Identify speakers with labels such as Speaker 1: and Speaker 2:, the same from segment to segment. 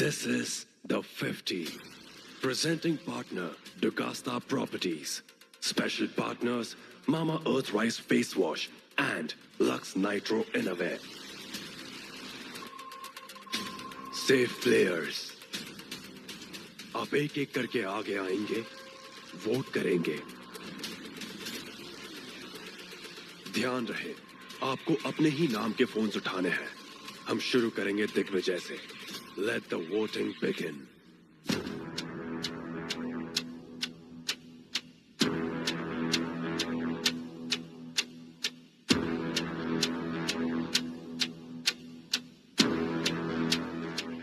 Speaker 1: This is the 50. Presenting partner, Dugasta Properties. Special partners, Mama Earth Rice Face Wash and Lux Nitro Innerwear. Safe players. आप एक एक करके आगे आएंगे, vote करेंगे. ध्यान रहे, आपको अपने ही नाम के फोन्स उठाने हैं. हम शुरू करेंगे दिग्विजय से. Let the voting begin.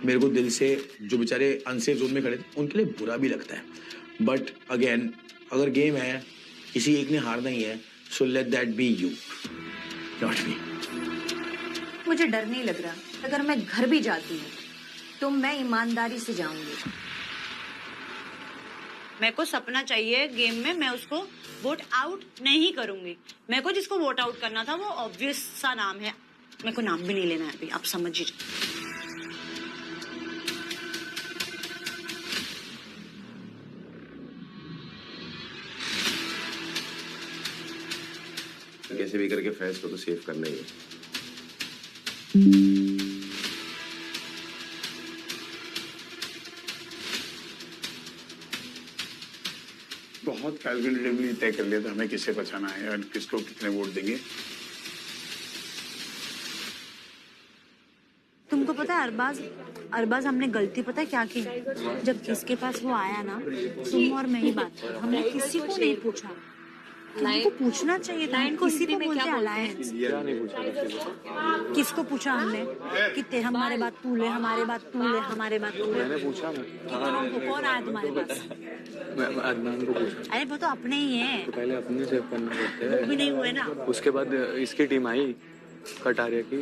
Speaker 2: मेरे को दिल से जो बेचारे अनसेफ जोन में खड़े थे उनके लिए बुरा भी लगता है, बट अगेन अगर गेम है किसी एक ने हारना ही है, so let that be you, not me.
Speaker 3: मुझे डर नहीं लग रहा. अगर मैं घर भी जाती हूँ तो मैं ईमानदारी से जाऊंगी.
Speaker 4: मेरे को सपना चाहिए गेम में, मैं उसको वोट आउट नहीं करूंगी. मेरे को जिसको वोट आउट करना था वो ऑब्वियस सा नाम है. मेरे को नाम भी नहीं लेना है अभी, आप समझिए.
Speaker 5: कैसे भी करके फैज को तो सेव करना ही है.
Speaker 6: बहुत कैलकुलेटिवली तय कर लिया था हमें किसे बचाना है और किसको कितने वोट देंगे.
Speaker 3: तुमको पता है अरबाज हमने गलती पता है क्या की? जब इसके पास वो आया ना, तुम और मैं ही बात कर, हमने किसी को नहीं पूछा. तुमको पूछना चाहिए था. किसी को बोलते अलायंस. किसको पूछा हमने कि ते हमारे बात तू ले, हमारे बात तू ले, हमारे बात तू ले.
Speaker 7: मैंने पूछा
Speaker 3: कौन आया तुम्हारे पास?
Speaker 7: अदनान को पूछा.
Speaker 3: अरे वो तो अपने ही है.
Speaker 7: तो पहले अपने सेव करना पड़ता है.
Speaker 3: वो भी नहीं हुए ना.
Speaker 7: उसके बाद इसकी टीम आई कटारिया की.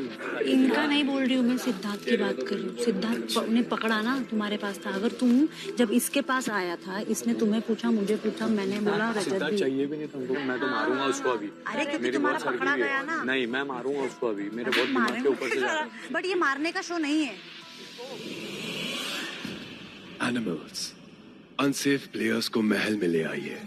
Speaker 3: इनका नहीं बोल रही हूँ मैं, सिद्धार्थ की बात कर रही हूँ. सिद्धार्थ ने पकड़ा ना, तुम्हारे पास था. अगर तुम जब इसके पास आया था, इसने तुम्हें पूछा, मुझे पूछा, मैंने बोला रजत भी.
Speaker 7: चाहिए भी नहीं तुमको, मैं तो मारूंगा उसको अभी.
Speaker 3: अरे क्योंकि तुम्हारा पकड़ा गया ना.
Speaker 7: नहीं, मैं मारूंगा उसको अभी. मेरे बहुत दिमाग के ऊपर से.
Speaker 3: बट ये मारने का शो नहीं है.
Speaker 1: Animals. अनसेफ प्लेयर्स को महल में ले आइए.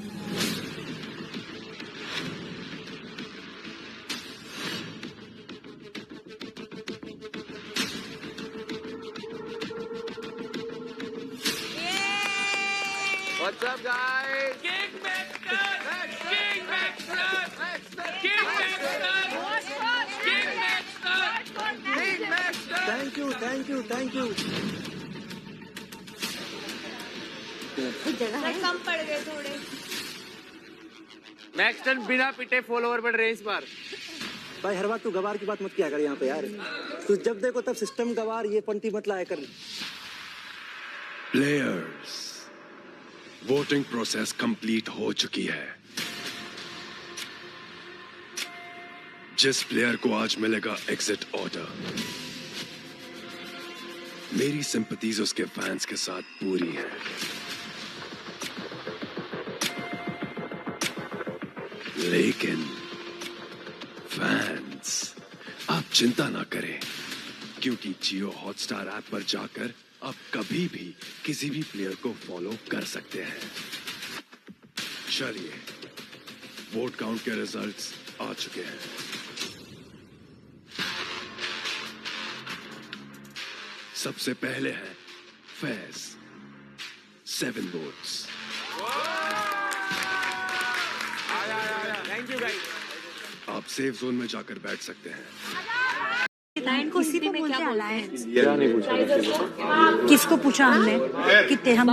Speaker 5: What's up, guys?
Speaker 8: Kingmaker! Kingmaker! Kingmaker!
Speaker 2: Thank you.
Speaker 4: कम पड़ गए थोड़े.
Speaker 8: मैक्सटन बिना पिटे फॉलोवर पर रेस मार.
Speaker 9: भाई हर बात तू गवार की बात मत किया कर यहाँ पे यार. तू जब देखो तब सिस्टम गवार, ये पंटी मत लाया कर.
Speaker 1: प्लेयर्स, वोटिंग प्रोसेस कंप्लीट हो चुकी है. जिस प्लेयर को आज मिलेगा एग्जिट ऑर्डर, मेरी सिंपैथीज उसके फैंस के साथ पूरी है. लेकिन फैंस, आप चिंता ना करें, क्योंकि जियो हॉटस्टार ऐप पर जाकर आप कभी भी किसी भी प्लेयर को फॉलो कर सकते हैं. चलिए, वोट काउंट के रिजल्ट्स आ चुके हैं. सबसे पहले है Faiz, 7 votes.
Speaker 8: Thank you guys.
Speaker 1: आप सेफ जोन में जाकर बैठ सकते हैं.
Speaker 3: किसी को बोलते अलायंस.
Speaker 7: क्या नहीं पूछा.
Speaker 3: किसको पूछा हमने कि ते हम.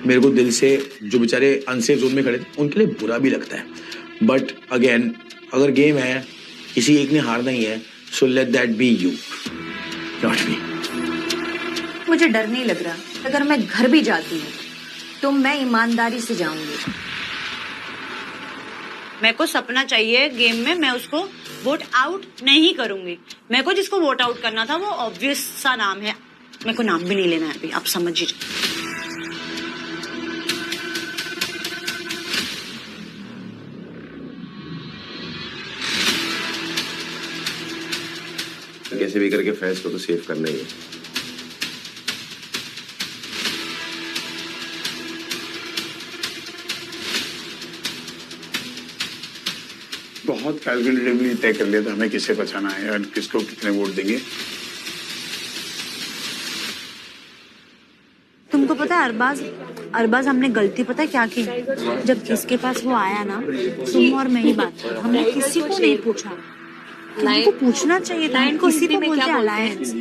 Speaker 2: मेरे को दिल से जो बेचारे अनसेफ जोन में खड़े थे उनके लिए बुरा भी लगता है, बट अगेन अगर गेम है किसी एक ने हारना ही है, so let that be you, not me.
Speaker 3: मुझे डर नहीं लग रहा. अगर मैं घर भी जाती हूँ तो मैं ईमानदारी से जाऊंगी.
Speaker 4: मेरे को सपना चाहिए गेम में, मैं उसको वोट आउट नहीं करूंगी. मेरे को जिसको वोट आउट करना था वो ऑब्वियस सा नाम है. मेरे को नाम भी नहीं लेना है अभी, आप समझिए.
Speaker 5: कैसे भी करके फैंस को तो सेव करना ही है।
Speaker 6: बहुत कैलकुलेटिवली तय कर लिया था हमें किसे बचाना है और किसको कितने वोट देंगे।
Speaker 3: तुमको पता है अरबाज हमने गलती पता है क्या की? जब इसके पास वो आया ना, तुम और मैं ही बात कर, हमने किसी को नहीं पूछा। तुमको पूछना चाहिए था, किसी को बोलते अलायंस।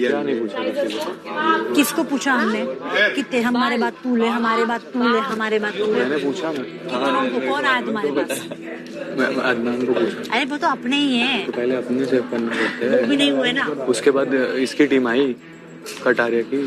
Speaker 3: किसको पूछा हमने कि हमारे बात तू ले, हमारे बात तू ले, हमारे बात तू ले?
Speaker 7: मैंने पूछा ना,
Speaker 3: कौन आया तुम्हारे पास?
Speaker 7: मैं अदनान को पूछा।
Speaker 3: अरे वो तो अपने ही है,
Speaker 7: तो पहले अपने सेव करना पड़ता है,
Speaker 3: वो भी नहीं हुए ना।
Speaker 7: उसके बाद इसकी टीम आई कटारिया की।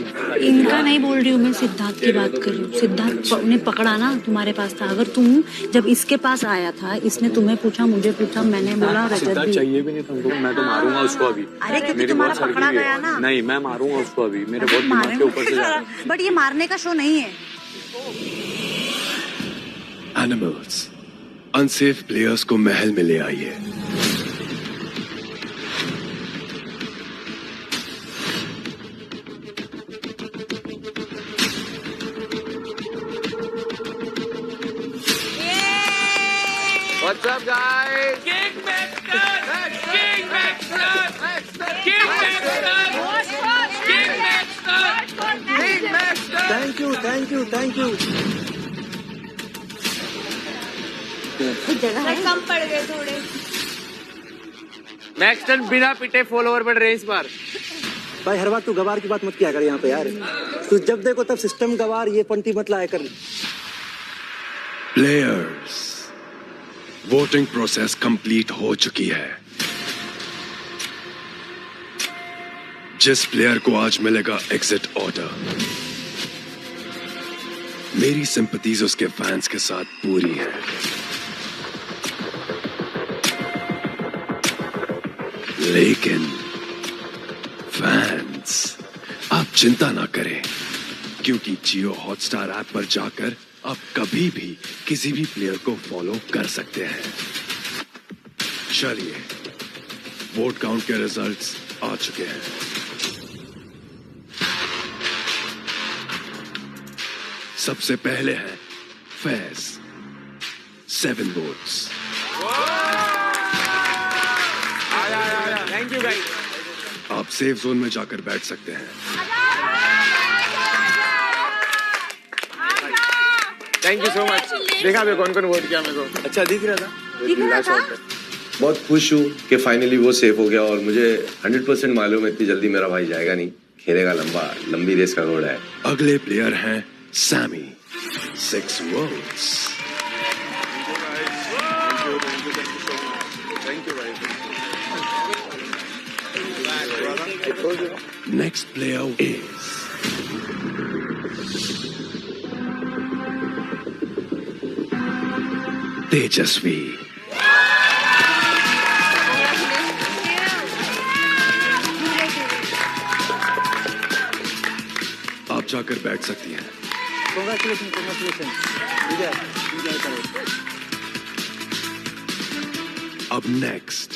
Speaker 3: इनका नहीं बोल रही हूँ मैं, सिद्धार्थ की बात कर रही हूँ। सिद्धार्थ ने पकड़ा ना, तुम्हारे पास था। अगर तुम जब इसके पास आया था, इसने तुम्हें पूछा, मुझे पूछा, मैंने बोला रजत
Speaker 7: सिद्धार्थ
Speaker 3: भी
Speaker 7: चाहिए भी नहीं तुमको, मैं तो मारूंगा उसको अभी।
Speaker 3: अरे क्योंकि तुम्हारा पकड़ा गया ना।
Speaker 7: नहीं, मैं मारूंगा उसको अभी, मेरे बहुत दिमाग के ऊपर से जा रहा है।
Speaker 3: बट ये मारने का शो नहीं है।
Speaker 1: एनिमल्स, अनसेफ प्लेयर्स को महल में ले आइए।
Speaker 5: What's up, guys?
Speaker 8: King Baxter! King Baxter! King Baxter! King Baxter!
Speaker 5: King Baxter!
Speaker 9: Thank you thank you thank you.
Speaker 3: कम पड़ गए थोड़े।
Speaker 8: मैक्सटन बिना पिटे फॉल ओवर पर रेस बार।
Speaker 9: भाई हर बात तू गवार की बात मत किया कर यहाँ पे यार। तू जब देखो तब सिस्टम गवार, ये पंटी मत लाया कर।
Speaker 1: प्लेयर्स, वोटिंग प्रोसेस कंप्लीट हो चुकी है। जिस प्लेयर को आज मिलेगा एग्जिट ऑर्डर, मेरी सिंपैथीज उसके फैंस के साथ पूरी है। लेकिन फैंस, आप चिंता ना करें, क्योंकि जियो हॉटस्टार ऐप पर जाकर आप कभी भी किसी भी प्लेयर को फॉलो कर सकते हैं। चलिए, वोट काउंट के रिजल्ट्स आ चुके हैं। सबसे पहले है Faiz, 7 votes.
Speaker 8: Thank you guys.
Speaker 1: आप सेफ जोन में जाकर बैठ सकते हैं।
Speaker 5: Thank you so much. देखा भी कौन कौन वोट किया मेरे को?
Speaker 7: अच्छा दिख रहा था।
Speaker 5: बहुत खुश हूँ कि फाइनली वो सेफ हो गया और मुझे 100% मालूम है इतनी जल्दी मेरा भाई जाएगा नहीं। खेलेगा लंबी रेस का रोड है।
Speaker 1: अगले प्लेयर हैं Sammy, 6 votes. Next player is Tejasvi. आप जाकर बैठ सकती हैं।
Speaker 9: Congratulations, congratulations. विजय करो।
Speaker 1: अब नेक्स्ट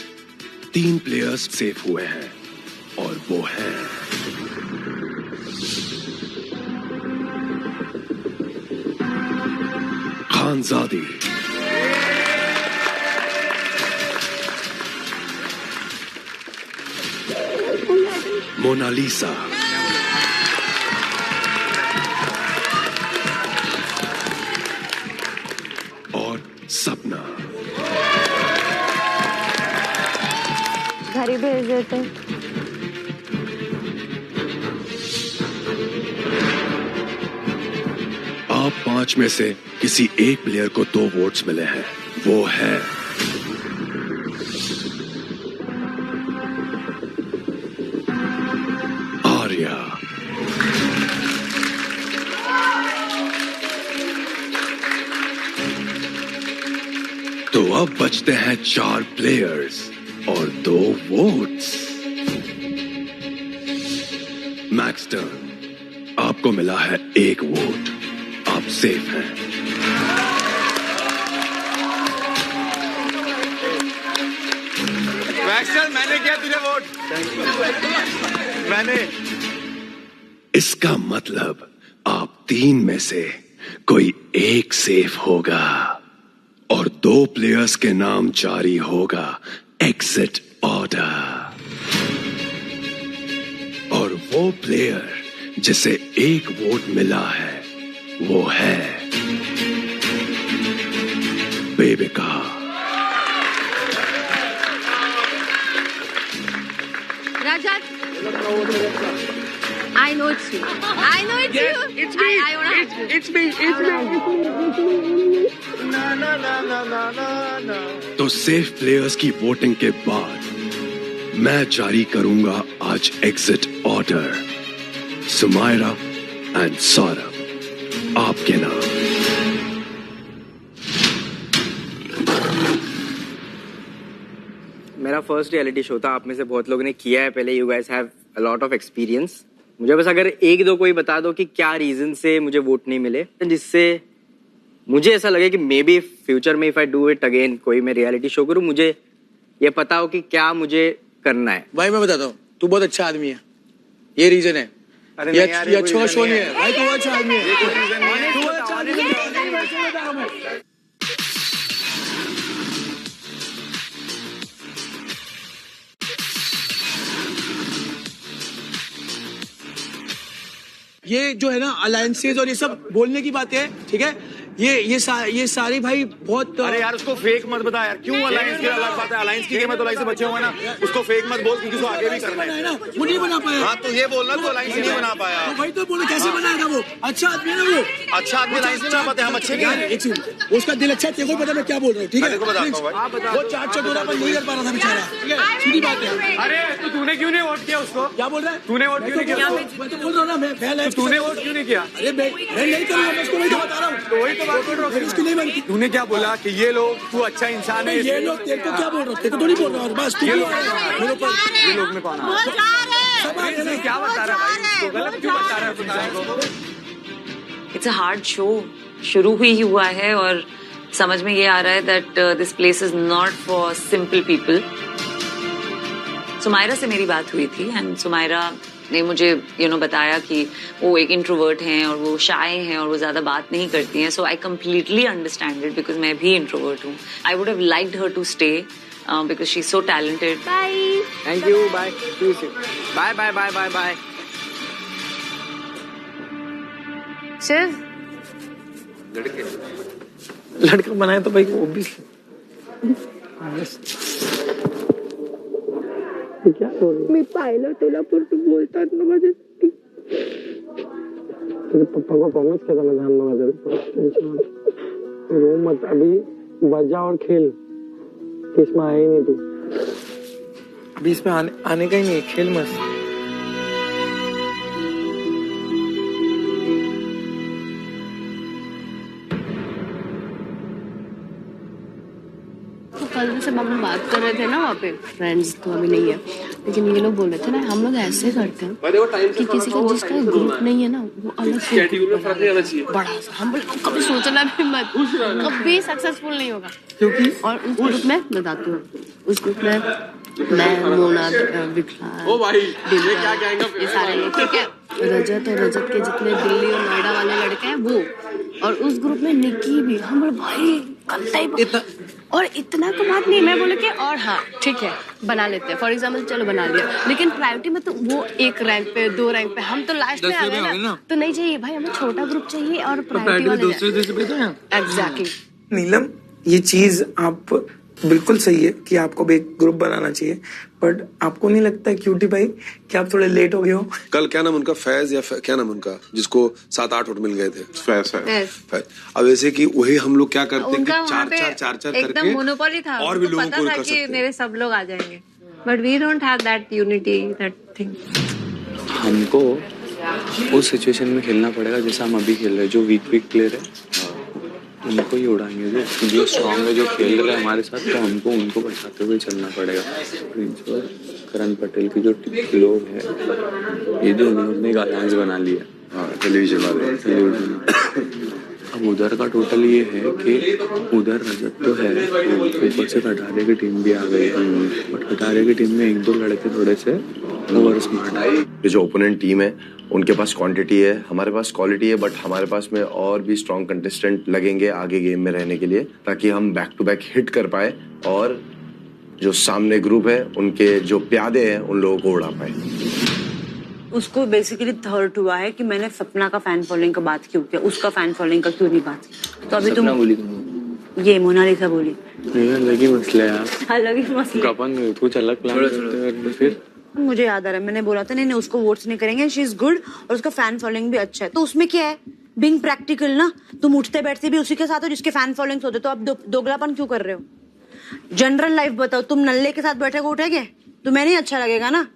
Speaker 1: 3 प्लेयर्स सेफ हुए हैं और वो है खानजादी, मोनालिसा, और सपना।
Speaker 3: घर ही भेज देते।
Speaker 1: आप 5 में से किसी एक प्लेयर को 2 वोट्स मिले हैं, वो है आर्या। तो अब बचते हैं 4 प्लेयर्स और 2 वोट्स। मैक्सटन, आपको मिला है 1 वोट, आप सेफ हैं।
Speaker 8: मैक्सटन, मैंने किया तुझे वोट।
Speaker 10: मैंने
Speaker 1: इसका मतलब आप 3 में से कोई एक सेफ होगा और 2 प्लेयर्स के नाम जारी होगा एग्जिट ऑर्डर। और वो प्लेयर जिसे 1 वोट मिला है वो है बेबिका।
Speaker 11: Rajat, I know it's you. I know it's
Speaker 8: Yes,
Speaker 11: you.
Speaker 8: it's me.
Speaker 11: I wanna hug you.
Speaker 8: It's me. It's me.
Speaker 10: ना ना ना ना ना ना ना।
Speaker 1: तो सेफ प्लेयर्स की वोटिंग के बाद मैं जारी करूंगा आज exit order. Sumaira and Saurabh, आपके नाम।
Speaker 12: मेरा फर्स्ट रियलिटी शो था, आप में से बहुत लोगों ने किया है पहले। You guys have a lot of experience. मुझे बस अगर 1-2 कोई बता दो कि क्या रीजन से मुझे वोट नहीं मिले, जिससे मुझे ऐसा लगे कि मे बी फ्यूचर में if I do it again, कोई मैं रियलिटी शो करूं, मुझे ये पता हो कि क्या मुझे करना है।
Speaker 2: भाई मैं बताता हूँ, तू बहुत अच्छा आदमी है, ये रीजन है।
Speaker 12: अरे
Speaker 2: ये
Speaker 12: नहीं यार,
Speaker 2: अच्छा शो नहीं है भाई, तू बहुत अच्छा आदमी है।
Speaker 12: ये कोई reason नहीं है।
Speaker 2: तू बहुत अच्छा आदमी है। ये जो है ना अलायंसेज और ये सब बोलने की बात है, ठीक है। ये सारी भाई बहुत।
Speaker 10: अरे यार उसको फेक मत बता यार, क्यों अलायंस की अलग बात है। अलायंस की गेम है तो अलायंस से बचे हुए ना, उसको फेक मत बोल क्योंकि उसको आगे भी करना है।
Speaker 2: वो नहीं बना पाया।
Speaker 10: हाँ तो ये बोलना तो अलायंस नहीं बना पाया।
Speaker 2: भाई तो बोले कैसे बनाएगा वो, अच्छा आदमी है ना वो।
Speaker 10: अच्छा आदमी अलायंस नहीं बना पाते, हम अच्छे नहीं हैं।
Speaker 2: एक सेकंड, उसका दिल अच्छा है, तेरे को पता मैं क्या बोल रहा हूँ, ठीक है।
Speaker 10: मैं तेरे को बताता हूँ भाई।
Speaker 2: वो चाट चटोरा पर नहीं कर पा रहा था बेचारा, ठीक है, सीधी बात है।
Speaker 8: अरे तो तूने क्यों नहीं वोट किया उसको?
Speaker 2: क्या बोल रहा है?
Speaker 8: तूने वोट क्यों नहीं किया?
Speaker 2: मैं तो बोल रहा हूँ ना, मैं फैल है।
Speaker 8: तूने वोट क्यों नहीं किया?
Speaker 2: अरे मैं नहीं करूँगा, मैं उसको वही तो बता रहा हूँ।
Speaker 8: तो वही तो बात बोल रहा हूँ।
Speaker 2: नहीं बनती।
Speaker 8: तूने क्या बोला कि ये लोग, तू अच्छा इंसान है।
Speaker 2: ये लोग तेरे को क्या बोल रहा हूँ, तेरे को तो नहीं बोल रहा हूँ, बस तू
Speaker 8: ये
Speaker 2: मेरे ऊपर।
Speaker 8: ये लोग में कौन है? क्या बता रहा है भाई? गलत क्यों बता रहा है?
Speaker 13: इट्स अ हार्ड शो, शुरू ही हुआ है और समझ में ये आ रहा है that this place is not for simple people. Sumaira से मेरी बात हुई थी एंड सुमायरा ने मुझे बताया कि वो एक इंट्रोवर्ट हैं और वो शाय हैं और वो ज्यादा बात नहीं करती हैं। So I completely understand it because मैं भी इंट्रोवर्ट हूँ। I would have liked her to stay because she is so talented.
Speaker 11: Bye.
Speaker 12: Thank you, bye. Bye bye bye bye bye.
Speaker 11: Shiv,
Speaker 7: लड़का बनाया तो भाई ऑब्वियसली। क्या बोल रही?
Speaker 11: मी पाहिलं तुला पण तू बोलतात ना माझ्या।
Speaker 7: तेरे पापा को प्रॉमिस किया था मैं ध्यान दूंगा तेरे को, टेंशन मत रो मत, अभी बजा और खेल। इसमें आए ही नहीं तू, अभी इसमें आने का ही नहीं, खेल मत।
Speaker 11: कल जैसे हम लोग बात कर रहे थे ना वहाँ पे, फ्रेंड्स तो अभी नहीं है, लेकिन ये लोग बोल रहे थे ना हम लोग ऐसे करते हैं कि किसी का जिसका ग्रुप नहीं है ना वो अलग से बड़ा सा, हम कभी सोचना भी मत, कभी सक्सेसफुल नहीं होगा। क्योंकि और उस ग्रुप में बताती हूँ, उस ग्रुप में मैं, मोना, विक्रांत, ये सारे लोग, ठीक है, रजत और रजत के जितने दिल्ली और नोएडा वाले लड़के हैं वो, और उस ग्रुप में निक्की भी। हम बोले भाई कत्ता ही और इतना तो बात नहीं। मैं बोले कि और हाँ ठीक है बना लेते हैं, फॉर एग्जाम्पल चलो बना लिया, लेकिन प्रायोरिटी में तो वो 1 रैंक पे 2 रैंक पे, हम तो लास्ट में आ गए ना, तो नहीं चाहिए भाई, हमें छोटा ग्रुप चाहिए और प्रायोरिटी वाले। एग्जैक्टली।
Speaker 14: नीलम, ये चीज आप बिल्कुल सही है कि आपको भी एक ग्रुप बनाना चाहिए, बट आपको नहीं लगता है क्यूटी भाई कि आप थोड़े लेट हो गए हो?
Speaker 15: कल क्या नाम उनका, फैज या क्या नाम उनका, जिसको 7-8 वोट मिल गए थे? फैज। अब ऐसे कि वही हम लोग क्या करते हैं कि 4-4
Speaker 16: एकदम मोनोपोली था,
Speaker 15: और भी लोगों को
Speaker 16: पता था कि मेरे सब लोग आ जाएंगे, but we don't have that unity, that thing.
Speaker 7: हमको उस सिचुएशन में खेलना पड़ेगा जैसा हम अभी खेल रहे हैं। जो वीक प्लेयर है उनको ही उड़ाएंगे, जो स्ट्रॉन्ग है, जो खेल रहे हैं हमारे साथ, तो हमको उनको बचाते हुए चलना पड़ेगा। प्रिंसिपल करण पटेल की जो लोग है, ये जो उन्होंने एक अलायंस बना लिया टेलीविजन वाले, अब उधर का टोटल ये है कि उधर रजत तो है, ऊपर से कटारे की टीम भी आ गई है, बट कटारे की टीम में एक दो लड़के थोड़े से ओवर स्मार्ट है।
Speaker 5: ये जो ओपोनेंट टीम है उनके पास क्वांटिटी है, हमारे पास क्वालिटी है, बट हमारे पास में और भी स्ट्रॉन्ग कंटेस्टेंट लगेंगे आगे गेम में रहने के लिए, ताकि हम बैक टू बैक हिट कर पाए और जो सामने ग्रुप है उनके जो प्यादे हैं उन लोगों को उड़ा पाए।
Speaker 4: उसको बेसिकली हर्ट हुआ है कि मैंने सपना का फैन फॉलोइंग का बात क्यों किया, उसका फैन फॉलोइंग का क्यों नहीं बात की। तो अभी तुम
Speaker 7: बोली
Speaker 4: ये मोनालिसा बोली
Speaker 7: अलग ही मसला है यार,
Speaker 4: अलग ही मसला।
Speaker 7: अपन कुछ अलग प्लान करते हैं फिर।
Speaker 4: मुझे याद आ रहा है मैंने बोला था नहीं उसको वोट्स नहीं करेंगे, शी इज गुड और उसका फैन फॉलोइंग भी अच्छा है, तो उसमें क्या है बीइंग प्रैक्टिकल ना, तुम उठते बैठते भी उसी के साथ हो जिसके फैन फॉलोइंग्स होते, तो अब दोगलापन क्यों कर रहे हो। जनरल लाइफ बताओ, तुम नल्ले के साथ बैठे को उठेगे तुम्हें नहीं अच्छा लगेगा ना,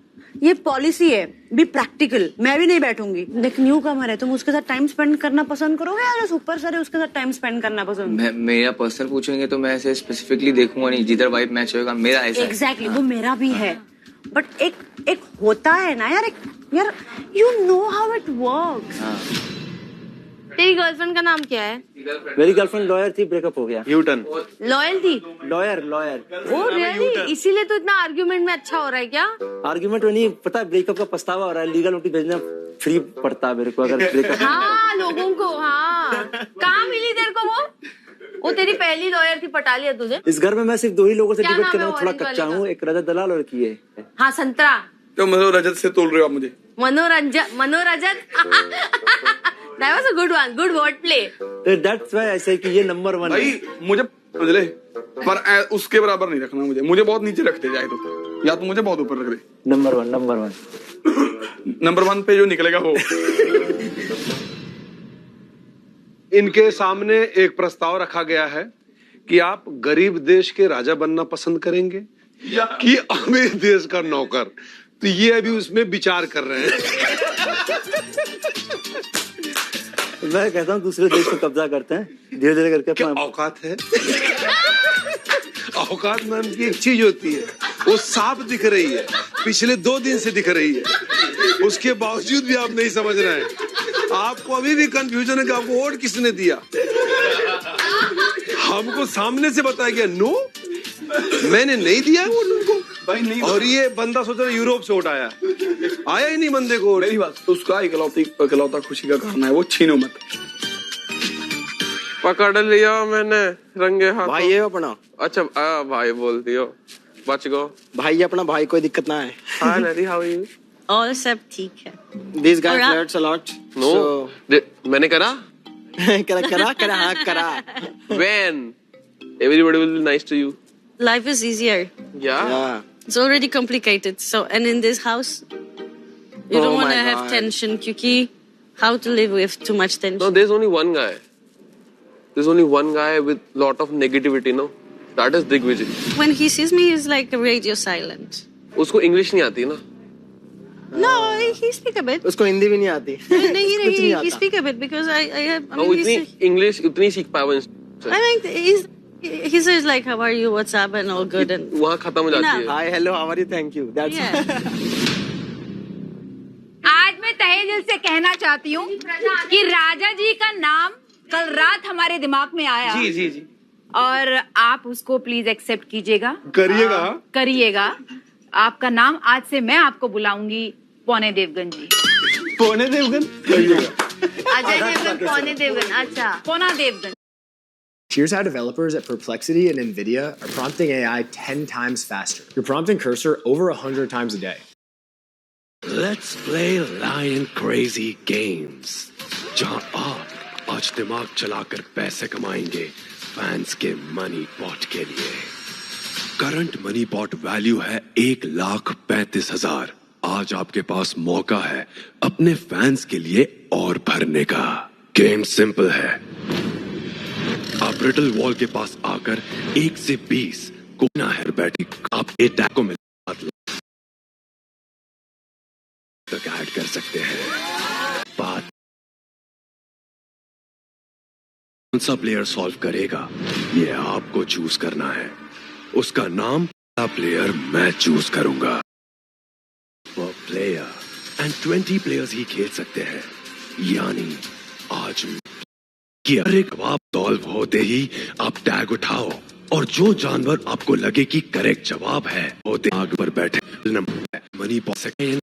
Speaker 4: ये पॉलिसी है, बी प्रैक्टिकल। मैं भी नहीं बैठूंगी, देख न्यू कमर है, तुम उसके साथ टाइम स्पेंड करना पसंद करोगे या जो सुपर सर है उसके साथ टाइम स्पेंड करना पसंद।
Speaker 12: मेरा पर्सनल पूछेंगे तो मैं ऐसे स्पेसिफिकली देखूंगा नहीं, जिधर वाइब मैच होगा मेरा ऐसा
Speaker 4: एग्जैक्टली वो मेरा भी है, बट एक होता है ना यार, यार you know how it works.
Speaker 11: तेरी गर्लफ्रेंड का नाम क्या है?
Speaker 9: मेरी गर्लफ्रेंड लॉयर थी, ब्रेकअप हो गया।
Speaker 7: यूटर्न
Speaker 11: लॉयल थी?
Speaker 9: लॉयर।
Speaker 11: Oh really? इसीलिए तो इतना आर्ग्यूमेंट में अच्छा हो रहा है क्या?
Speaker 9: आर्ग्यूमेंट में नहीं, पता है ब्रेकअप का पछतावा हो रहा है, लीगल नोटिस भेजना फ्री पड़ता है मेरे को अगर ब्रेकअप।
Speaker 11: हाँ लोगों को, हाँ कहाँ मिली तेरे को वो तेरी पहली लॉयर थी, पटा लिया तुझे?
Speaker 9: इस घर में मैं सिर्फ दो ही लोगों से डिबेट करने में थोड़ा कच्चा हूँ, एक रजत दलाल और की है।
Speaker 11: हाँ संतरा।
Speaker 14: तो मनोरजत से तोल रहे हो आप मुझे?
Speaker 11: मनोरजत That was a good one, good word play.
Speaker 9: That's why I say कि ये नंबर 1
Speaker 14: भाई मुझे समझ ले, पर उसके बराबर नहीं रखना मुझे बहुत नीचे रखते जाए तो, या तो मुझे बहुत ऊपर रख दे।
Speaker 9: नंबर वन
Speaker 14: नंबर 1 पे जो निकलेगा वो।
Speaker 15: इनके सामने एक प्रस्ताव रखा गया है कि आप गरीब देश के राजा बनना पसंद करेंगे कि अमीर देश का नौकर, तो ये अभी उसमें विचार कर रहे हैं।
Speaker 9: मैं कहता हूँ दूसरे देश को कब्जा करते हैं धीरे धीरे करके।
Speaker 15: क्या औकात है? औकात नाम की एक चीज होती है, वो साफ दिख रही है, पिछले 2 दिन से दिख रही है, उसके बावजूद भी आप नहीं समझ रहे हैं। आपको अभी भी कंफ्यूजन है कि आपको वोट किसने दिया। हमको सामने से बताया गया नो, मैंने नहीं दिया वोट उनको भाई, नहीं। और ये बंदा सोच रहा यूरोप से वोट आया ही नहीं बंदे को।
Speaker 14: मेरी बात, उसका इकलौता खुशी का कारण है, वो छीनो मत।
Speaker 17: पकड़ लिया मैंने रंगे हाथ।
Speaker 9: भाई ये अपना,
Speaker 17: अच्छा भाई बोलती हो, बच गो
Speaker 9: भाई, अपना भाई, कोई दिक्कत ना है।
Speaker 17: हाय नदी, हाउ आर यू?
Speaker 4: ऑल सब ठीक है।
Speaker 9: These guys flirts a lot.
Speaker 17: No, मैंने करा
Speaker 9: करा।
Speaker 17: When everybody will be nice to you.
Speaker 18: Life is easier.
Speaker 17: Yeah.
Speaker 18: It's already complicated. So, and in this house, you don't want to have tension. Kyuki, how to live with too much tension?
Speaker 17: No, there's only one guy. There's only one guy with lot of negativity, no? That is Digvijay.
Speaker 18: When he sees me, he's like radio silent.
Speaker 17: उसको English नहीं आती ना?
Speaker 18: No, he speak a bit.
Speaker 9: उसको हिंदी भी नहीं आती।
Speaker 18: नहीं, he speak a bit because I mean,
Speaker 17: इतनी इंग्लिश उतनी सीख पाया वो।
Speaker 18: I mean, he says like, how are you, what's up, and all good, and
Speaker 17: वहाँ खत्म हो जाती है।
Speaker 9: Hi, hello, how are you, thank you. That's
Speaker 8: आज मैं तहे दिल से कहना चाहती हूँ कि राजा जी का नाम कल रात हमारे दिमाग में आया।
Speaker 14: जी।
Speaker 8: और आप उसको प्लीज एक्सेप्ट कीजिएगा।
Speaker 14: करिएगा।
Speaker 8: आपका नाम आज से मैं आपको बुलाऊंगी पौने देवगन जी।
Speaker 14: पौने देवगन?
Speaker 11: अजय देवगन, पौने देवगन, अच्छा
Speaker 8: पौना Devgan.
Speaker 19: Here's how developers at Perplexity and NVIDIA are prompting AI 10 times faster. You're prompting Cursor over 100 times a day.
Speaker 1: Let's play Lion Crazy Games, जहां आप आज दिमाग चलाकर पैसे कमाएंगे फैंस के मनी पॉट के लिए। करंट मनी पॉट वैल्यू है 1,35,000। आज आपके पास मौका है अपने फैंस के लिए और भरने का। गेम सिंपल है, आप रिटल वॉल के पास आकर 1 से 20 को ना है बैठी आप टैग को तक ऐड कर सकते हैं। बात कौन सा प्लेयर सॉल्व करेगा ये आपको चूज करना है। उसका नाम प्लेयर मैं चूज करूंगा। वो प्लेयर एंड 20 प्लेयर्स ही खेल सकते हैं, यानी आज कि हर एक जवाब सॉल्व होते ही आप टैग उठाओ और जो जानवर आपको लगे कि करेक्ट जवाब है होते आग पर बैठे मनी पॉइंट।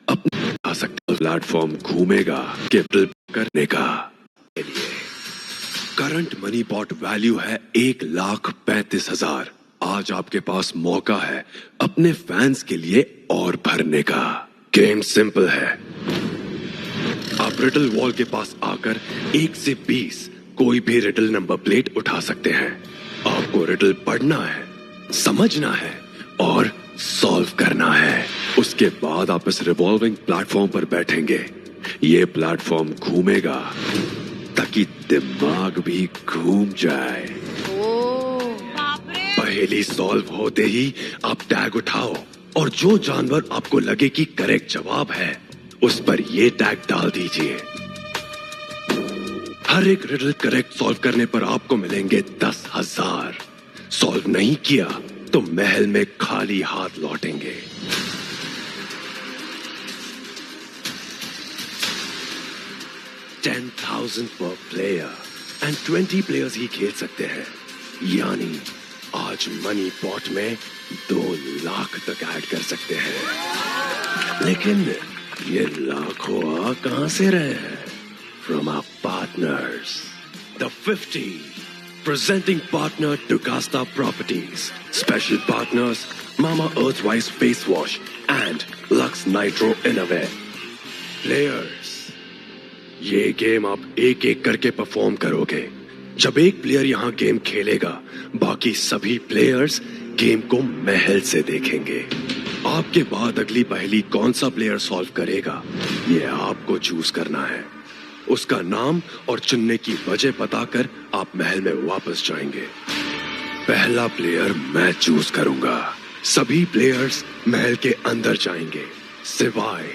Speaker 1: अपने आ सकते प्लेटफॉर्म घूमेगा कैपिटल करने का लिए करंट मनी पॉट वैल्यू है 1,35,000। आज आपके पास मौका है अपने फैंस के लिए और भरने का। गेम सिंपल है, आप रिडल वॉल के पास आकर 1 से 20 कोई भी रिडल नंबर प्लेट उठा सकते हैं। आपको रिडल पढ़ना है, समझना है और सॉल्व करना है। उसके बाद आप इस रिवॉल्विंग प्लेटफॉर्म पर बैठेंगे। ये प्लेटफॉर्म घूमेगा ताकि दिमाग भी घूम जाए। पहेली सॉल्व होते ही आप टैग उठाओ और जो जानवर आपको लगे कि करेक्ट जवाब है उस पर ये टैग डाल दीजिए। हर एक रिडल करेक्ट सॉल्व करने पर आपको मिलेंगे 10,000। सॉल्व नहीं किया तो महल में खाली हाथ लौटेंगे। 10,000 पर प्लेयर एंड 20 प्लेयर्स ही खेल सकते हैं। यानी आज मनी पॉट में 2 लाख तक ऐड कर सकते हैं। लेकिन ये लाखों आ कहां से रहे हैं? From our partners, the 50 presenting partner Dugasta Properties, special partners Mama Earthwise Face Wash and Lux Nitro Innovate. Players, ये गेम आप एक एक करके परफॉर्म करोगे। जब एक प्लेयर यहाँ गेम खेलेगा बाकी सभी प्लेयर्स गेम को महल से देखेंगे। आपके बाद अगली पहेली कौन सा प्लेयर सॉल्व करेगा ये आपको चूज करना है। उसका नाम और चुनने की वजह बताकर आप महल में वापस जाएंगे। पहला प्लेयर मैं चूज करूंगा। सभी प्लेयर्स महल के अंदर जाएंगे सिवाय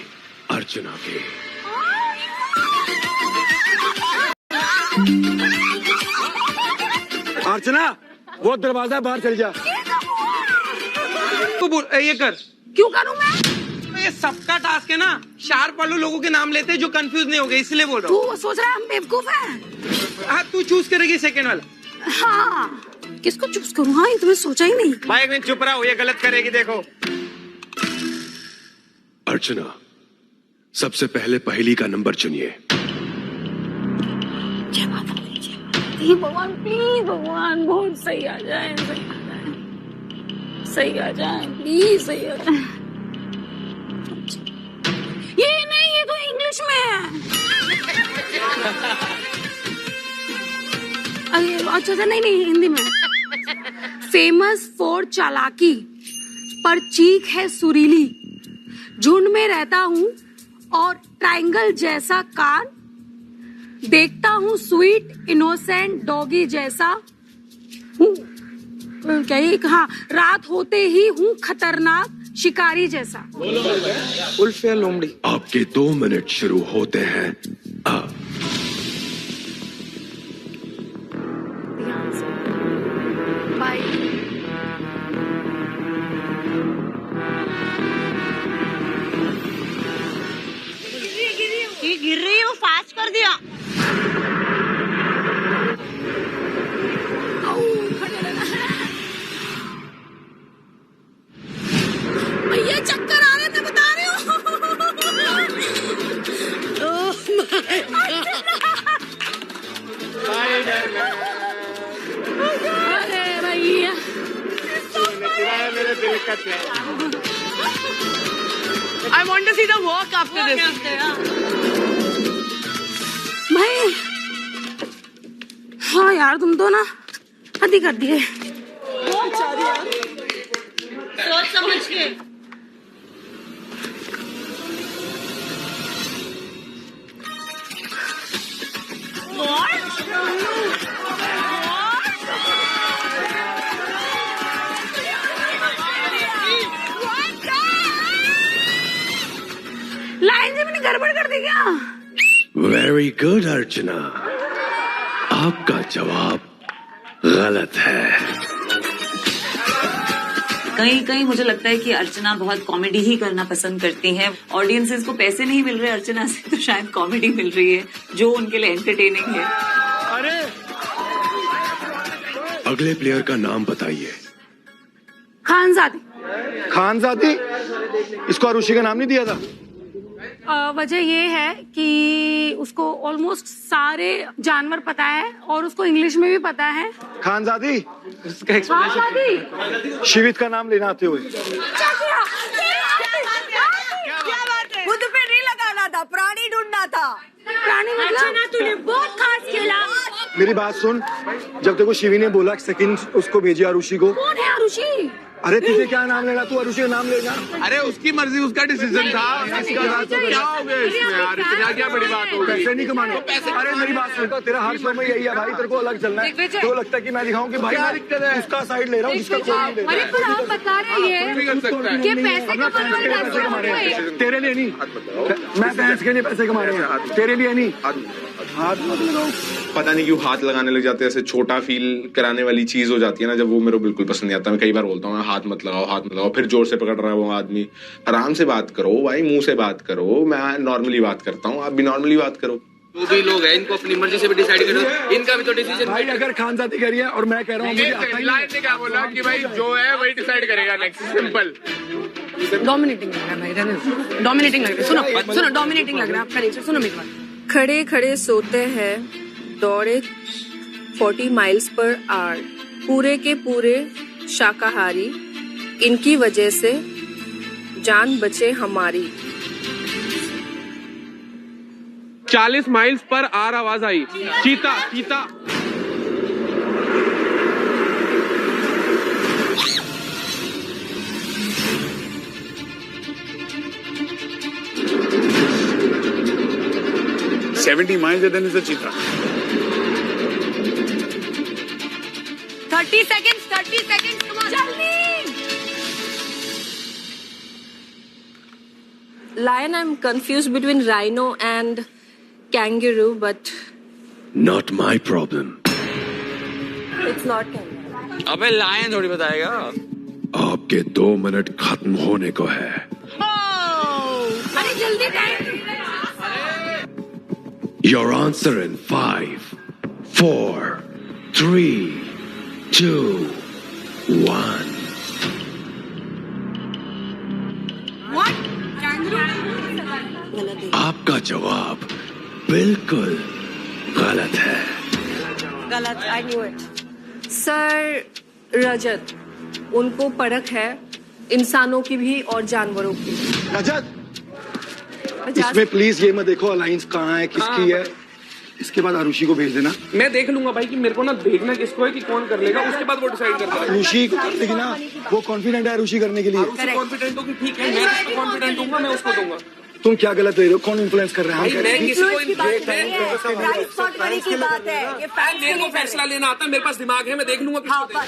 Speaker 1: अर्चना के।
Speaker 12: अर्चना, वो दरवाजा बाहर चल जा।
Speaker 14: तू बोल ये कर।
Speaker 16: क्यों करूं मैं?
Speaker 14: ये सबका टास्क है ना, शार्प वालों लोगों के नाम लेते हैं जो कंफ्यूज नहीं हो गए, इसलिए बोल रहा हूँ।
Speaker 16: तू सोच रहा है हम बेवकूफ हैं?
Speaker 14: हाँ, तू चूज करेगी सेकंड वाला।
Speaker 16: हाँ, किसको चूज करूँ? हाँ, ये तो मैं सोचा ही नहीं।
Speaker 14: भाई एक मिनट चुप रहो, ये गलत करेगी देखो।
Speaker 1: अर्चना, सबसे पहले पहेली का नंबर चुनिए।
Speaker 16: भगवान प्लीज, भगवान बहुत सही आ जाए, सही आ जाए प्लीज, सही आ जाए। ये नहीं, ये तो इंग्लिश में है। अच्छा नहीं, हिंदी में। फेमस फॉर चालाकी पर चीख है सुरीली, झुंड में रहता हूँ और ट्रायंगल जैसा कान, देखता हूँ स्वीट इनोसेंट डॉगी जैसा हूँ। क्या ये? हाँ, रात होते ही हूँ खतरनाक शिकारी जैसा।
Speaker 14: उल्फ या लोमड़ी?
Speaker 1: आपके 2 मिनट शुरू होते हैं।
Speaker 3: गिर रही हूँ, फास्ट कर दिया।
Speaker 16: भैया चक्कर आ रहे, मैं बता रही हूँ। अरे भैया,
Speaker 14: मेरे दिल का
Speaker 16: I want to see the work after this. भाई, हाँ यार, तुम तो ना हद ही कर दिए।
Speaker 3: सोच समझ के।
Speaker 16: लाइन से मैंने घर गया।
Speaker 1: वेरी गुड अर्चना, आपका जवाब गलत है।
Speaker 13: कहीं कहीं मुझे लगता है कि अर्चना बहुत कॉमेडी ही करना पसंद करती हैं। ऑडियंसेस को पैसे नहीं मिल रहे अर्चना से, तो शायद कॉमेडी मिल रही है जो उनके लिए एंटरटेनिंग है।
Speaker 1: अरे अगले प्लेयर का नाम बताइए।
Speaker 16: खानजादी।
Speaker 10: खानजादी? इसको आरुषि का नाम नहीं दिया था?
Speaker 16: वजह ये है कि उसको ऑलमोस्ट सारे जानवर पता है और उसको इंग्लिश में भी पता है।
Speaker 10: खानजादी?
Speaker 16: खानजादी।
Speaker 10: शिवित का नाम लेना आते हुए।
Speaker 8: खुद पे नहीं लगाना था, प्राणी ढूंढना था।
Speaker 16: प्राणी मतलब तूने बहुत खास खेला।
Speaker 10: मेरी बात सुन, जब देखो शिवी ने बोला सेकंड उसको भेजिए आरुषि को।
Speaker 16: कौन है आरुषि?
Speaker 10: अरे तुझे क्या नाम लेना, तू आरुषि का नाम लेना।
Speaker 15: अरे उसकी मर्जी, उसका डिसीजन था। क्या हो गया इसमें यार, इतना क्या बड़ी बात हो गई?
Speaker 10: पैसे नहीं कमाने। अरे मेरी बात सुन, तेरा हर शो में यही है भाई, तेरे को अलग चलना है। तो लगता है कि मैं दिखाऊं कि भाई
Speaker 15: क्या दिक्कत है?
Speaker 10: उसका साइड ले रहा हूँ जिसका कोई नहीं ले रहा।
Speaker 16: अरे पर आप बता रहे हैं कि पैसे कमाने हैं।
Speaker 10: तेरे लिए नहीं, मैं भैंस के लिए पैसे कमा रहे हैं, तेरे लिए नहीं। हाथ मत लगाओ।
Speaker 20: पता नहीं क्यों हाथ लगाने लग जाते हैं, ऐसे छोटा फील कराने वाली चीज हो जाती है ना, जब वो मेरे को बिल्कुल पसंद नहीं आता। मैं कई बार बोलता हूँ हाथ मत लगाओ, हाथ मत लगाओ, फिर जोर से पकड़ रहा है वो आदमी। आराम से बात करो भाई, मुंह से बात करो। मैं नॉर्मली बात करता हूँ, आप भी नॉर्मली बात करो।
Speaker 7: जो भी लोग हैं इनको अपनी मर्जी से भी डिसाइड करो, इनका भी तो डिसीजन।
Speaker 10: भाई अगर खानजादी कह रही है और मैं कह रहा हूँ मुझे आता ही नहीं।
Speaker 15: ने क्या बोला कि भाई जो है वही डिसाइड करेगा नेक्स्ट, सिंपल।
Speaker 16: डोमिनेटिंग लग रहा है भाई, रहने डोमिनेटिंग लग रहा है। सुनो डोमिनेटिंग लग रहा है आपका नेचर। सुनो मेरी बात।
Speaker 21: खड़े खड़े सोते हैं, दौड़े 40 माइल्स पर आवर, पूरे के पूरे शाकाहारी, इनकी वजह से जान बचे हमारी।
Speaker 17: 40 माइल्स पर आवर आवाज आई। चीता चीता।
Speaker 6: $70 miles than is a cheetah.
Speaker 16: 30 seconds, come on. Jaldi.
Speaker 21: Lion, I'm confused between rhino and kangaroo, but
Speaker 1: Not my problem.
Speaker 21: it's not kangaroo.
Speaker 7: अबे लायन थोड़ी बताएगा।
Speaker 1: आपके 2 मिनट खत्म होने को है।
Speaker 16: अरे जल्दी time.
Speaker 1: Your answer in 5, 4, 3, 2, 1.
Speaker 16: What?
Speaker 1: आपका जवाब बिल्कुल गलत है।
Speaker 21: गलत, I knew it. सर रजत, उनको परख है इंसानों की भी और जानवरों की।
Speaker 10: रजत, इसमें प्लीज ये मत देखो अलायंस कहाँ है, किसकी है। इसके बाद आरुषि को भेज देना।
Speaker 17: मैं देख लूंगा भाई कि मेरे को ना देखना किसको है कि कौन कर लेगा, उसके बाद वो डिसाइड करता है।
Speaker 10: आरुषि को कर देगी ना, वो कॉन्फिडेंट है आरुषि करने के लिए।
Speaker 17: कॉन्फिडेंट हो कि ठीक है, मैं जिसको कॉन्फिडेंट हूँ मैं उसको दूंगा।
Speaker 10: तुम क्या गलत दे रहे हो? कौन इन्फ्लुएंस कर रहा है?
Speaker 17: मैं किसी को
Speaker 8: की बात नहीं है, प्राइस बहुत बड़ी की बात है। ये फैक्ट
Speaker 17: मेरे को फैसला लेना आता है, मेरे पास दिमाग है, मैं देख लूंगा किसको देना।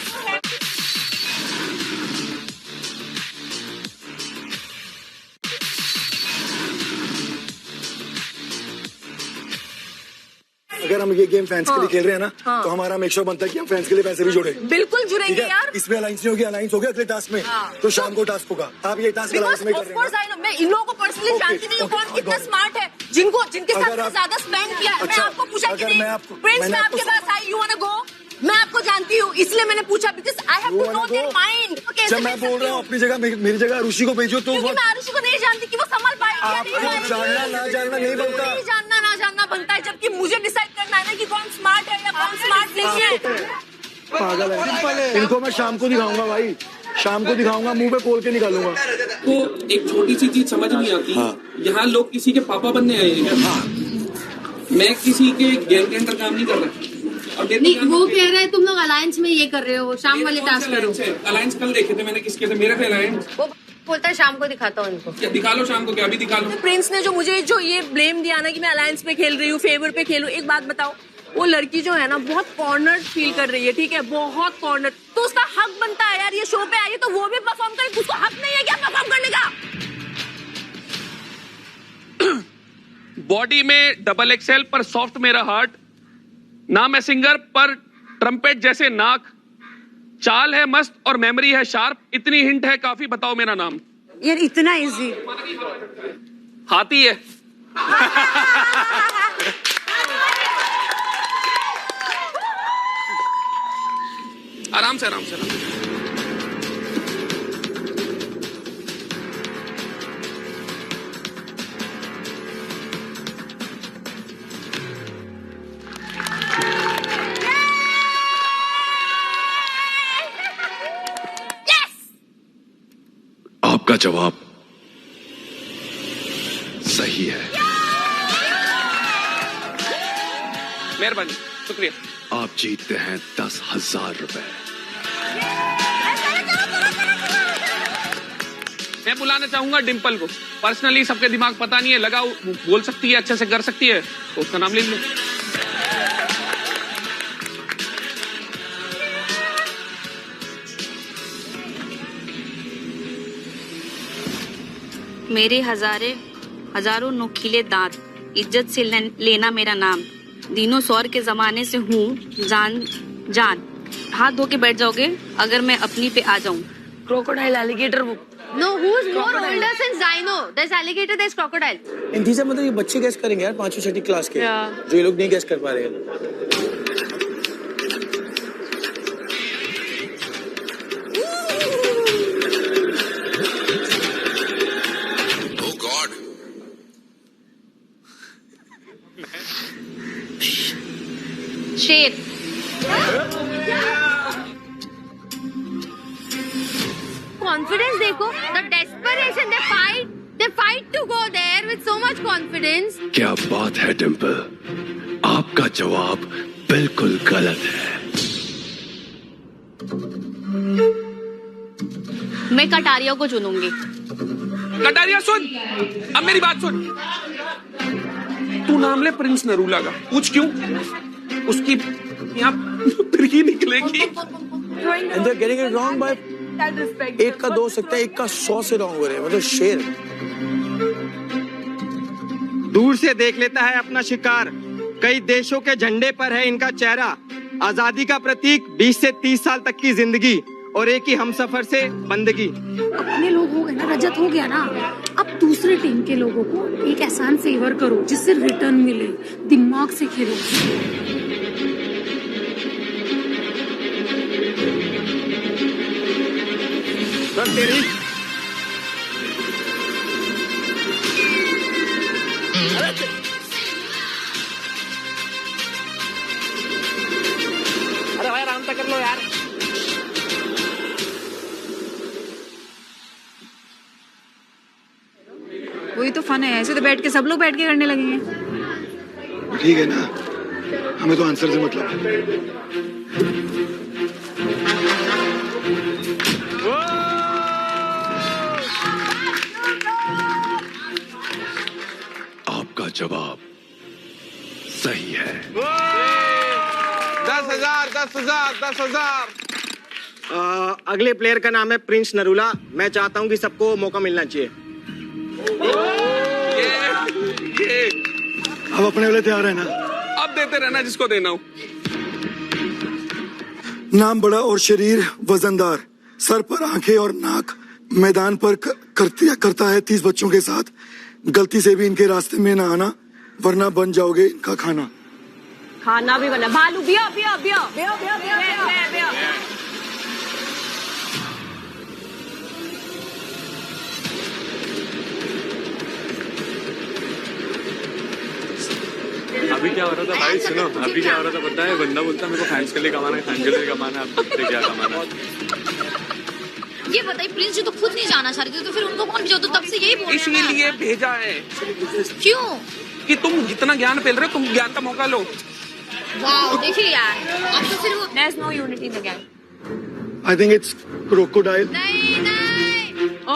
Speaker 10: अगर हम ये गेम फैंस के लिए खेल रहे हैं ना, तो हमारा मेक श्योर बनता है कि हम फैंस के लिए पैसे भी जोड़े।
Speaker 21: बिल्कुल जुड़ेंगे यार।
Speaker 10: इसमें अलायंस नहीं होगी, अलायंस हो गया अगले टास्क में, तो शाम को टास्क होगा। आप ये टास्क अलायंस में कर रहे हैं।
Speaker 21: मैं इन लोगों को पर्सनली जानती नहीं हूँ कौन कितना स्मार्ट है, जिनके साथ ज्यादा स्पेंड किया है। मैं आपको पूछा कि नहीं प्रिंस मैं आपके पास आई, यू वांट टू गो? मैं आपको जानती हूँ इसलिए मैंने पूछा, because I have to know their mind.
Speaker 10: जब मैं बोल रहा हूँ अपनी जगह, मेरी जगह आरुषि को भेजो, तो
Speaker 21: क्योंकि मैं आरुषि को नहीं जानती कि वो संभाल पाएगी या नहीं पाएगी।
Speaker 10: जानना ना जानना नहीं बनता,
Speaker 21: नहीं जानना ना जानना बनता है, जबकि मुझे डिसाइड करना है ना कि कौन स्मार्ट है या कौन स्मार्ट नहीं है।
Speaker 10: पागल है। इनको मैं शाम को दिखाऊंगा भाई, शाम को दिखाऊंगा, मुंह पे खोल के निकालूंगा।
Speaker 17: तो एक छोटी सी चीज समझ नहीं आती, यहाँ लोग किसी के पापा बनने आए हैं। मैं किसी के गैंग के अंदर काम नहीं कर रहा।
Speaker 11: नहीं, वो कह रहे हैं तुम लोग अलायंस में ये कर रहे हो, शाम वाले टास्क करो।
Speaker 17: अलायंस कल देखे थे मैंने, किसके थे? मेरे थे अलायंस।
Speaker 11: वो बोलता है शाम को दिखाता हूँ इनको।
Speaker 17: क्या दिखा लो शाम को? क्या अभी दिखा लो?
Speaker 21: प्रिंस ने जो मुझे ये ब्लेम दिया ना कि मैं अलायंस पे खेल रही हूँ, फेवर पे खेलूं, एक बात बताओ, वो लड़की जो है ना बहुत कॉर्नर्ड फील कर रही है, ठीक है, बहुत कॉर्नर्ड। तो उसका हक बनता है यार, ये शो पे आई है तो वो भी परफॉर्म करे, उसको हक नहीं है क्या परफॉर्म करने का?
Speaker 17: बॉडी में डबल XL पर सॉफ्ट मेरा हार्ट, नाम है सिंगर पर ट्रम्पेट जैसे नाक, चाल है मस्त और मेमोरी है शार्प, इतनी हिंट है काफी, बताओ मेरा नाम।
Speaker 4: यार इतना इजी।
Speaker 17: हाथी है। आराम से आराम से आराम से।
Speaker 1: आपका जवाब सही है।
Speaker 17: मेहरबानी, शुक्रिया।
Speaker 1: आप जीतते हैं 10,000 रुपए।
Speaker 17: मैं बुलाना चाहूंगा डिंपल को। पर्सनली सबके दिमाग पता नहीं है, लगा बोल सकती है, अच्छे से कर सकती है, तो उसका नाम लिख लो।
Speaker 18: मेरे हजारों नोखीले दांत, इज्जत से लेना मेरा नाम, दिनोसौर के जमाने से हूँ जान, हाथ धो के बैठ जाओगे अगर मैं अपनी पे आ जाऊं।
Speaker 16: Crocodile, alligator.
Speaker 2: No, who's more older since Dino? There's alligator, there's crocodile.
Speaker 14: इन चीजें मतलब ये बच्चे गैस करेंगे यार 5वीं 6वीं क्लास के, जो ये लोग नहीं गैस कर पा रहे हैं।
Speaker 2: शेर। Confidence देखो, the desperation, they fight to go there with so much confidence.
Speaker 1: क्या बात है डिंपल, आपका जवाब बिल्कुल गलत है।
Speaker 2: मैं कटारिया को चुनूंगी।
Speaker 17: कटारिया सुन, अब मेरी बात सुन। तू नाम ले प्रिंस नरूला का, पूछ क्यों? उसकी यहाँ फिर ही निकलेगी।
Speaker 14: And they're getting it wrong by एक का 2 हो सकता है, एक का 100 से रॉन्ग हो रहे हैं, मतलब शेर।
Speaker 12: दूर से देख लेता है अपना शिकार, कई देशों के झंडे पर है इनका चेहरा, आजादी का प्रतीक 20 से 30 साल तक की जिंदगी और एक ही हमसफर से बंदगी।
Speaker 16: अपने लोग हो गए ना, रजत हो गया ना, अब दूसरे टीम के लोगों को एक एहसान फेवर करो जिससे रिटर्न मिले, दिमाग से खेलो।
Speaker 14: तेरी
Speaker 12: अरे भाई आराम से कर लो यार।
Speaker 3: वही तो फन है, ऐसे तो बैठ के सब लोग बैठ के करने लगेंगे।
Speaker 6: ठीक है ना, हमें तो आंसर से मतलब है।
Speaker 1: आपका जवाब सही है।
Speaker 12: 10,000। अगले प्लेयर का नाम है प्रिंस नरूला। मैं चाहता हूं कि सबको मौका मिलना चाहिए।
Speaker 6: अब अपने वाले तैयार है ना?
Speaker 17: अब देते रहना जिसको देना हो।
Speaker 6: नाम बड़ा और शरीर वजनदार, सर पर आंखें और नाक, मैदान पर करता है 30 बच्चों के साथ। गलती से भी इनके रास्ते में ना आना, वरना बन जाओगे इनका खाना।
Speaker 2: खाना भी बना, भालू बिया।
Speaker 7: अभी क्या हो रहा था भाई, सुनो अभी क्या हो रहा था पता है? बंदा बोलता मेरे को फैंस के लिए कमाना है, फैंस के लिए कमाना है, आप क्या कमाना है?
Speaker 2: ये बताइए, प्रिंस जी तो खुद नहीं जाना चाहते थे, तो फिर उनको कौन भेजा? तो तब से यही बोल रहे हैं ना।
Speaker 17: इसीलिए भेजा है।
Speaker 2: क्यों?
Speaker 17: कि तुम जितना ज्ञान फैल रहे हो, तुम ज्ञान का मौका लो।
Speaker 2: वाओ, देखिए यार, अब तो फिर वो there's no unity in the gang.
Speaker 6: I think it's crocodile.
Speaker 2: नहीं। ओ।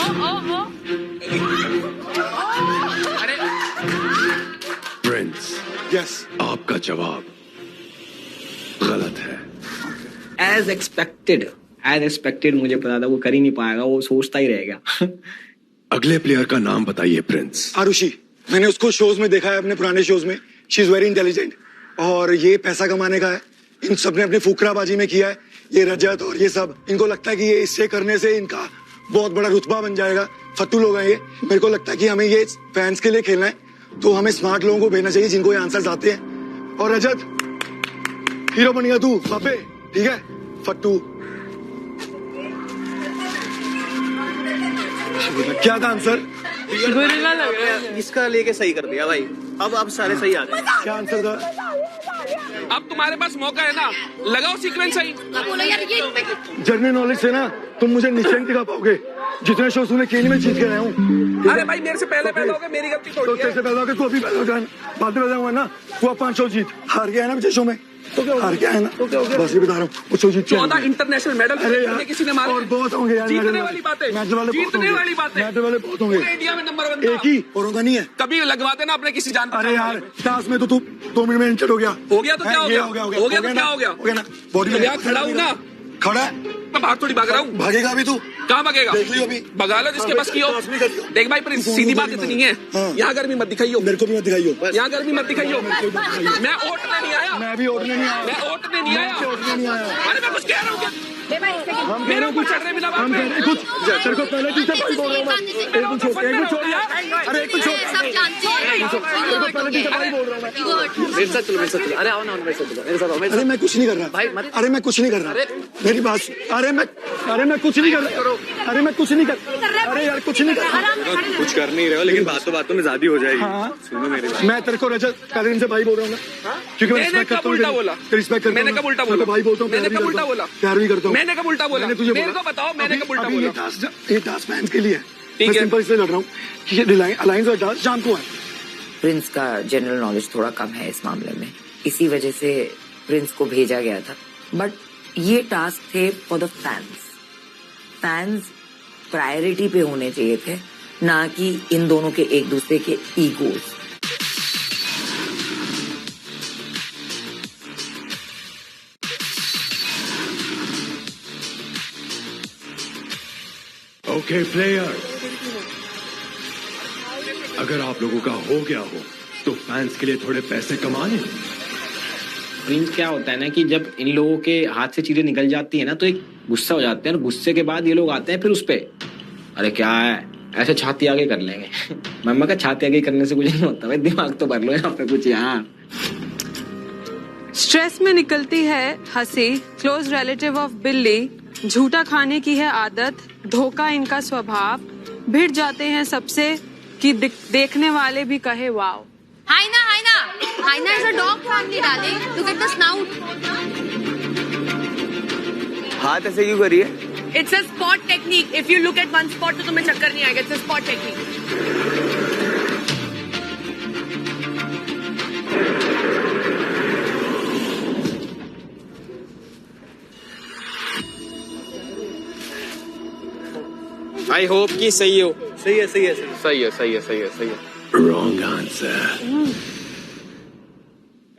Speaker 17: अरे
Speaker 1: प्रिंस,
Speaker 6: यस,
Speaker 1: आपका जवाब गलत है।
Speaker 12: एज एक्सपेक्टेड मुझे पता था वो कर ही नहीं पाएगा, वो सोचता ही रहेगा।
Speaker 1: अगले प्लेयर का नाम बताइए प्रिंस।
Speaker 6: आरुषि। मैंने उसको शोज में देखा है, अपने पुराने शोज में। शी इज वेरी इंटेलिजेंट और ये पैसा कमाने का है। इन सब ने अपनी फुकराबाजी में किया है। ये रजत और ये सब, इनको लगता है कि ये इससे करने से इनका बहुत बड़ा रुतबा बन जाएगा। फट्टू लोग हैं ये। मेरे को लगता है कि हमें ये फैंस के लिए खेलना है, तो हमें स्मार्ट लोगों को भेजना चाहिए जिनको ये आंसर्स आते हैं। और रजत, हीरो बनिया तू बापे, ठीक है? फट्टू क्या था आंसर?
Speaker 8: इसका लेके सही कर दिया भाई। अब सारे सही आ गए।
Speaker 6: क्या आंसर था?
Speaker 17: अब तुम्हारे पास मौका है ना, लगाओ सीक्वेंस सही।
Speaker 2: बोलो यार ये
Speaker 6: जनरल नॉलेज से ना तुम मुझे निश्चय दिखा पाओगे। जितने शो तूने किए नहीं, मैं जीत के आया हूँ।
Speaker 17: अरे भाई मेरे से पहले पैदा हो गए, मेरी गलती
Speaker 6: तो
Speaker 17: थोड़ी है।
Speaker 6: से पैदा हो गया, तू अभी पैदा हो जाए। बाद में पैदा हुआ ना, तू अब 5 शो जीत हार गया है ना पिछले शो में। तो क्या हार गया है ना? तो क्या हो गया? बस ये बता रहा हूँ, वो शो जीत के
Speaker 17: 14 इंटरनेशनल मेडल
Speaker 6: अरे यार,
Speaker 17: किसी ने मारे।
Speaker 6: और बहुत होंगे यार।
Speaker 17: जीतने वाली बातें, जीतने वाली बातें,
Speaker 6: मैच वाले बहुत होंगे।
Speaker 17: पूरे इंडिया में नंबर 1
Speaker 6: एक ही और होगा नहीं है।
Speaker 17: कभी लगवा देना अपने किसी जान।
Speaker 6: अरे यार, टास्क में तो तू 2 मिनट में इंटर हो गया।
Speaker 17: हो गया तो क्या हो गया?
Speaker 6: हो गया
Speaker 17: तो क्या हो गया?
Speaker 6: हो गया ना। बॉडी में
Speaker 17: खड़ा हूँ ना,
Speaker 6: खड़ा है।
Speaker 17: मैं भाग थोड़ी भाग रहा हूँ।
Speaker 6: भागेगा अभी तू?
Speaker 17: कहाँ भागेगा?
Speaker 6: देख लियो अभी।
Speaker 17: भगा लो जिसके बस की हो। देख भाई प्रिंस, सीधी बात इतनी है, यहाँ गर्मी मत दिखाइयो।
Speaker 6: मेरे को भी मत दिखाइयो।
Speaker 17: यहाँ गर्मी मत दिखाइयो। मैं ओटने नहीं आया।
Speaker 6: मैं भी ओटने नहीं आया।
Speaker 17: मैं ओटने नहीं आया। अरे मैं कुछ कह रहा हूँ।
Speaker 6: हम
Speaker 17: मेरे ऊपर चढ़ रहे बिना बात में।
Speaker 6: कुछ तेरे को पहले किससे भाई बोल रहा हूँ मैं? एक मिनट छोड़ यार। अरे एक मिनट छोड़।
Speaker 2: सब जानते हैं।
Speaker 6: पहले किससे भाई बोल रहा हूँ मैं?
Speaker 8: मेरे साथ चलो, मेरे साथ चलो। अरे आओ ना, मेरे साथ चलो, मेरे साथ आओ।
Speaker 6: अरे मैं कुछ नहीं कर रहा
Speaker 8: भाई मत।
Speaker 6: अरे मैं कुछ नहीं कर रहा। मेरी बात। अरे मैं कुछ नहीं कर रहा। अरे मैं कुछ नहीं कर। अरे यार कुछ नहीं कर रहा।
Speaker 7: कुछ कर नहीं रहे हो, लेकिन बातों में ज्यादा हो जाएगी। सुनो मेरी बात।
Speaker 6: मैं तेरे को रजत पहले दिन से भाई बोल रहा हूँ ना, क्योंकि मैं रिस्पेक्ट करता हूँ। रिस्पेक्ट करता हूँ।
Speaker 17: मैंने कब उल्टा बोला?
Speaker 6: भाई बोलता हूँ,
Speaker 17: मैंने कब उल्टा बोला?
Speaker 6: प्यार भी करता हूँ।
Speaker 17: मैंने कब उल्टा बोला?
Speaker 6: तुझे
Speaker 17: मेरे को बताओ, मैंने कब उल्टा बोला?
Speaker 6: ये टास्क फैंस के लिए है। मैं सिंपल इसलिए लड़ रहा हूँ कि ये अलायंस और टास्क शाम को है।
Speaker 5: प्रिंस का जनरल नॉलेज थोड़ा कम है इस मामले में, इसी वजह से प्रिंस को भेजा गया था। बट ये टास्क थे for the fans. Fans priority पे होने चाहिए थे, ना कि इन दोनों के एक दूसरे के ईगोस।
Speaker 1: ओके प्लेयर, अगर आप लोगों का हो गया हो तो फैंस के लिए थोड़े पैसे कमा लें।
Speaker 22: प्रिंस क्या होता है ना कि जब इन लोगों के हाथ से चीजें निकल जाती है ना, तो एक गुस्सा हो जाते हैं, और गुस्से के बाद ये लोग आते हैं फिर उस पे, अरे क्या है, ऐसे छाती आगे कर लेंगे। मम्मा का छाती आगे करने से कुछ नहीं होता भाई, दिमाग तो भर लो यहाँ पे कुछ। यहाँ
Speaker 21: स्ट्रेस में निकलती है हंसी, क्लोज रिलेटिव ऑफ बिल्ली, झूठा खाने की है आदत, धोखा इनका स्वभाव, भिड़ जाते हैं सबसे कि देखने वाले भी कहे wow.
Speaker 2: Hyena, Hyena. Hyena is a dog family, darling. Look at the snout.
Speaker 12: हाथ ऐसे क्यों करिए?
Speaker 16: It's a spot technique. If you look at one spot, तो तुम्हें चक्कर नहीं आएगा. It's a spot technique.
Speaker 12: I hope कि सही हो।
Speaker 8: सही है, सही है,
Speaker 12: सही है, सही है, सही है, सही है।
Speaker 1: Wrong answer.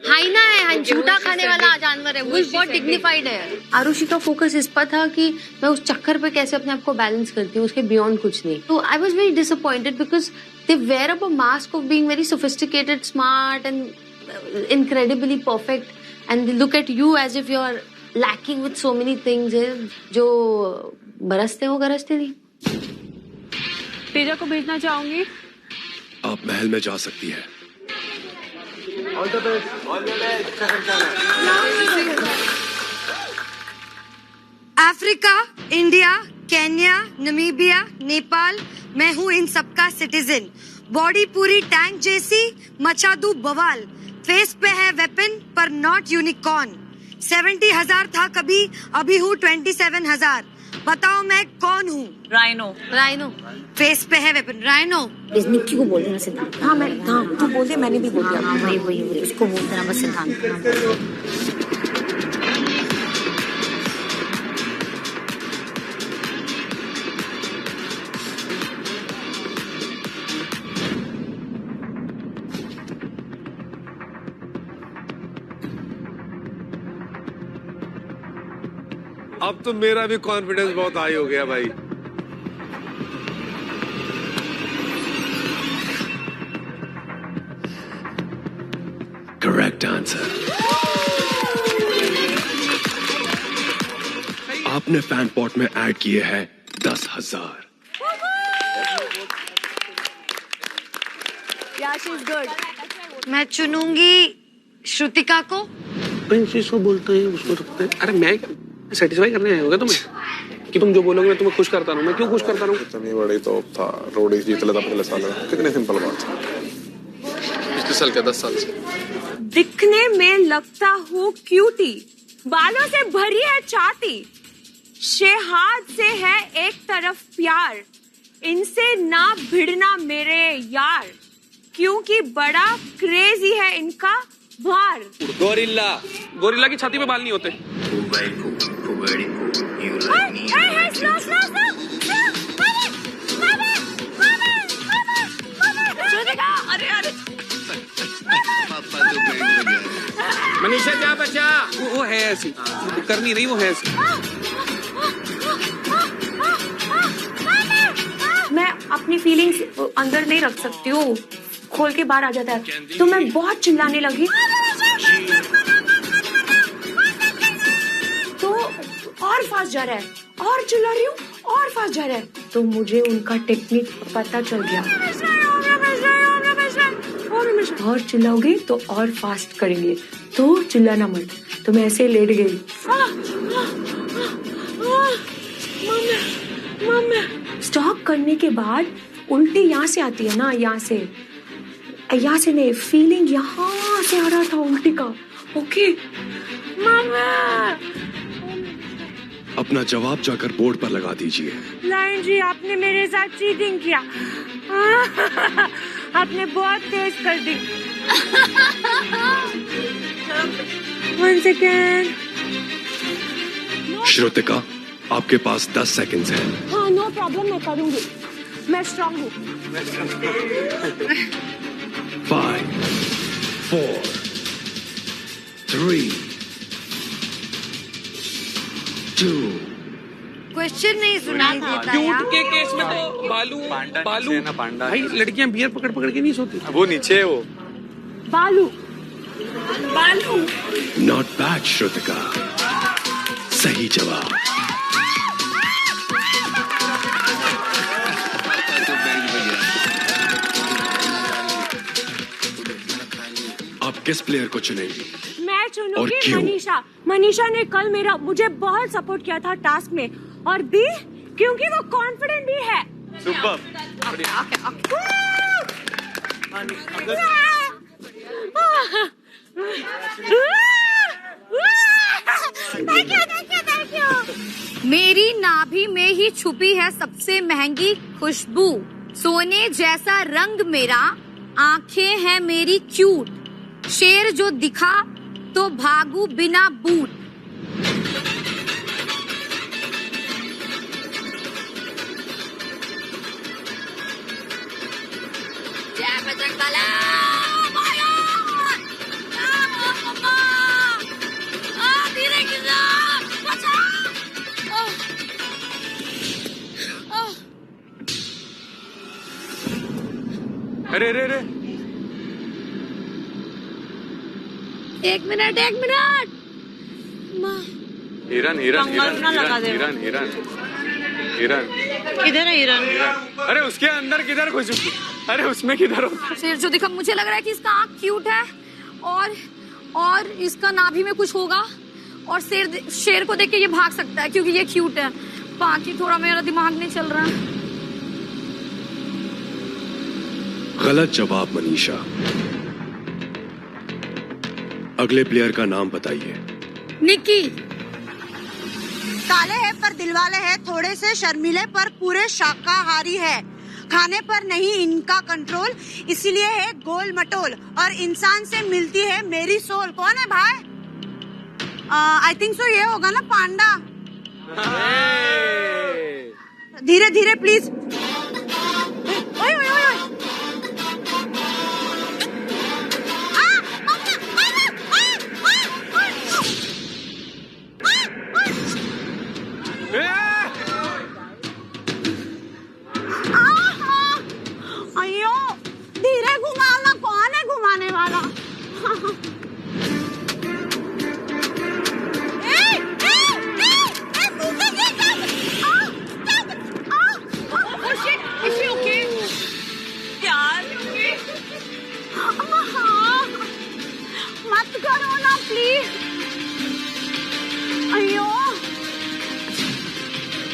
Speaker 2: हाइना है, झूठा खाने वाला जानवर है, वो बहुत डिग्निफाइड है। आरुषि का फोकस इस पर था कि मैं उस चक्कर पे कैसे अपने आप को बैलेंस करती हूँ, उसके बियॉन्ड कुछ नहीं। तो I was very disappointed because they were up a mask of being very sophisticated, smart and incredibly perfect, and they look at you as if you are lacking with so many things. जो बरसते हो गरजते नहीं।
Speaker 21: तेजा को भेजना चाहूंगी।
Speaker 1: आप महल में जा सकती है।
Speaker 4: Africa, India, Kenya, Namibia, Nepal, मैं हूँ इन सबका सिटीजन। बॉडी पूरी टैंक जैसी, मचा दूं बवाल। फेस पे है वेपन पर नॉट यूनिकॉर्न। 70,000 था कभी, अभी हूँ 27,000। बताओ मैं कौन हूँ?
Speaker 18: राइनो।
Speaker 2: राइनो।
Speaker 4: फेस पे है वेपन, राइनो।
Speaker 3: निक्की को बोल देना सिद्धांत। हाँ मैं, हाँ तू बोल दे, मैंने भी बोल दिया। हाँ वही उसको बोल देना बस सिद्धांत।
Speaker 15: अब तो मेरा भी कॉन्फिडेंस बहुत हाई हो गया भाई।
Speaker 1: आंसर। आपने फैन पॉट में ऐड किए हैं 10,000।
Speaker 2: मैं चुनूंगी श्रुतिका को।
Speaker 17: प्रिंसेस को बोलते हैं, उसको रखते हैं। अरे मैं सेटिस्फाई करने आए होगे तुम्हें कि तुम जो बोलोगे मैं तुम्हें खुश करता रहूं। मैं क्यों खुश करता रहूं?
Speaker 20: इतनी बड़ी तो था रोडी जीत लेता पिछले साल। कितनी सिंपल बात है।
Speaker 17: पिछले साल क्या 10 साल से?
Speaker 16: दिखने में लगता हूँ क्यूटी, बालों से भरी है छाती, शेहाद से है एक तरफ प्यार, इनसे ना भिड़ना मेरे यार, क्योंकि बड़ा क्रेजी है इनका भार।
Speaker 17: गोरिल्ला, गोरिल्ला की छाती पे बाल नहीं होते।
Speaker 16: अरे अरे
Speaker 17: मनीषा क्या बचा? वो है ऐसी, कर नहीं रही, वो है ऐसी।
Speaker 16: मैं अपनी फीलिंग्स अंदर नहीं रख सकती हूँ, खोल के बाहर आ जाता है, तो मैं बहुत चिल्लाने लगी तो और फास्ट जा रहा है, और चिल्ला रही हूँ और फास्ट जा रहा है, तो मुझे उनका टेक्निक पता चल गया। और चिल्लाओगे तो और फास्ट करेंगे, तो चिल्लाना मत। तो मैं ऐसे लेट गई। स्टॉप करने के बाद उल्टी यहाँ से आती है ना, यहाँ से नहीं, फीलिंग यहाँ से आ रहा था उल्टी का। ओके मामा,
Speaker 1: अपना जवाब जाकर बोर्ड पर लगा दीजिए।
Speaker 16: लाइन जी, आपने मेरे साथ चीटिंग किया। आपने बहुत तेज कर दी। 1 सेकेंड।
Speaker 1: श्रुतिका, आपके पास 10 सेकंड्स हैं।
Speaker 16: हाँ, नो प्रॉब्लम, मैं करूंगी, मैं स्ट्रांग हूँ।
Speaker 1: 5, 4, 3, 2।
Speaker 2: क्वेश्चन नहीं सुनाई देता
Speaker 17: क्यूट
Speaker 2: यार।
Speaker 17: के केस में तो बालू भाई, लड़कियां बियर पकड़ पकड़ के नहीं सोती।
Speaker 20: वो नीचे है, वो
Speaker 16: बालू।
Speaker 1: नॉट बैड श्रुतिका, सही जवाब। आप किस प्लेयर को चुनेंगी?
Speaker 16: मैं
Speaker 1: और
Speaker 16: चुनूंगी
Speaker 1: क्यों?
Speaker 16: मनीषा। मनीषा ने कल मुझे बहुत सपोर्ट किया था टास्क में, और बी क्योंकि वो कॉन्फिडेंट भी है।
Speaker 20: सुपर।
Speaker 18: Thank you. मेरी नाभि में ही छुपी है सबसे महंगी खुशबू, सोने जैसा रंग मेरा, आंखें हैं मेरी क्यूट, शेर जो दिखा तो भागू बिना बूट। जय बजरंगबली। धीरे गिरा,
Speaker 17: अरे अरे अरे,
Speaker 16: एक मिनट।
Speaker 20: हिरन हिरन हिरन हिरन हिरन।
Speaker 18: किधर है हिरन?
Speaker 20: अरे उसके अंदर किधर खुशबू? अरे उसमें किधर हो?
Speaker 18: शेर जो दिखा, मुझे लग रहा है कि इसका आँख क्यूट है, और इसका नाभि में कुछ होगा, और शेर को देख के ये भाग सकता है क्योंकि ये क्यूट है। बाकी थोड़ा मेरा दिमाग नहीं चल रहा।
Speaker 1: गलत जवाब मनीषा। अगले प्लेयर का नाम बताइए।
Speaker 18: निक्की।
Speaker 4: काले हैं पर दिलवाले हैं, थोड़े से शर्मीले पर पूरे शाकाहारी है, खाने पर नहीं इनका कंट्रोल, इसीलिए है गोल मटोल, और इंसान से मिलती है मेरी सोल। कौन है भाई? आई थिंक सो ये होगा ना पांडा। धीरे धीरे प्लीज। ओए ओए ओए। अयो, धीरे घुमाना, कौन है घुमाने वाला?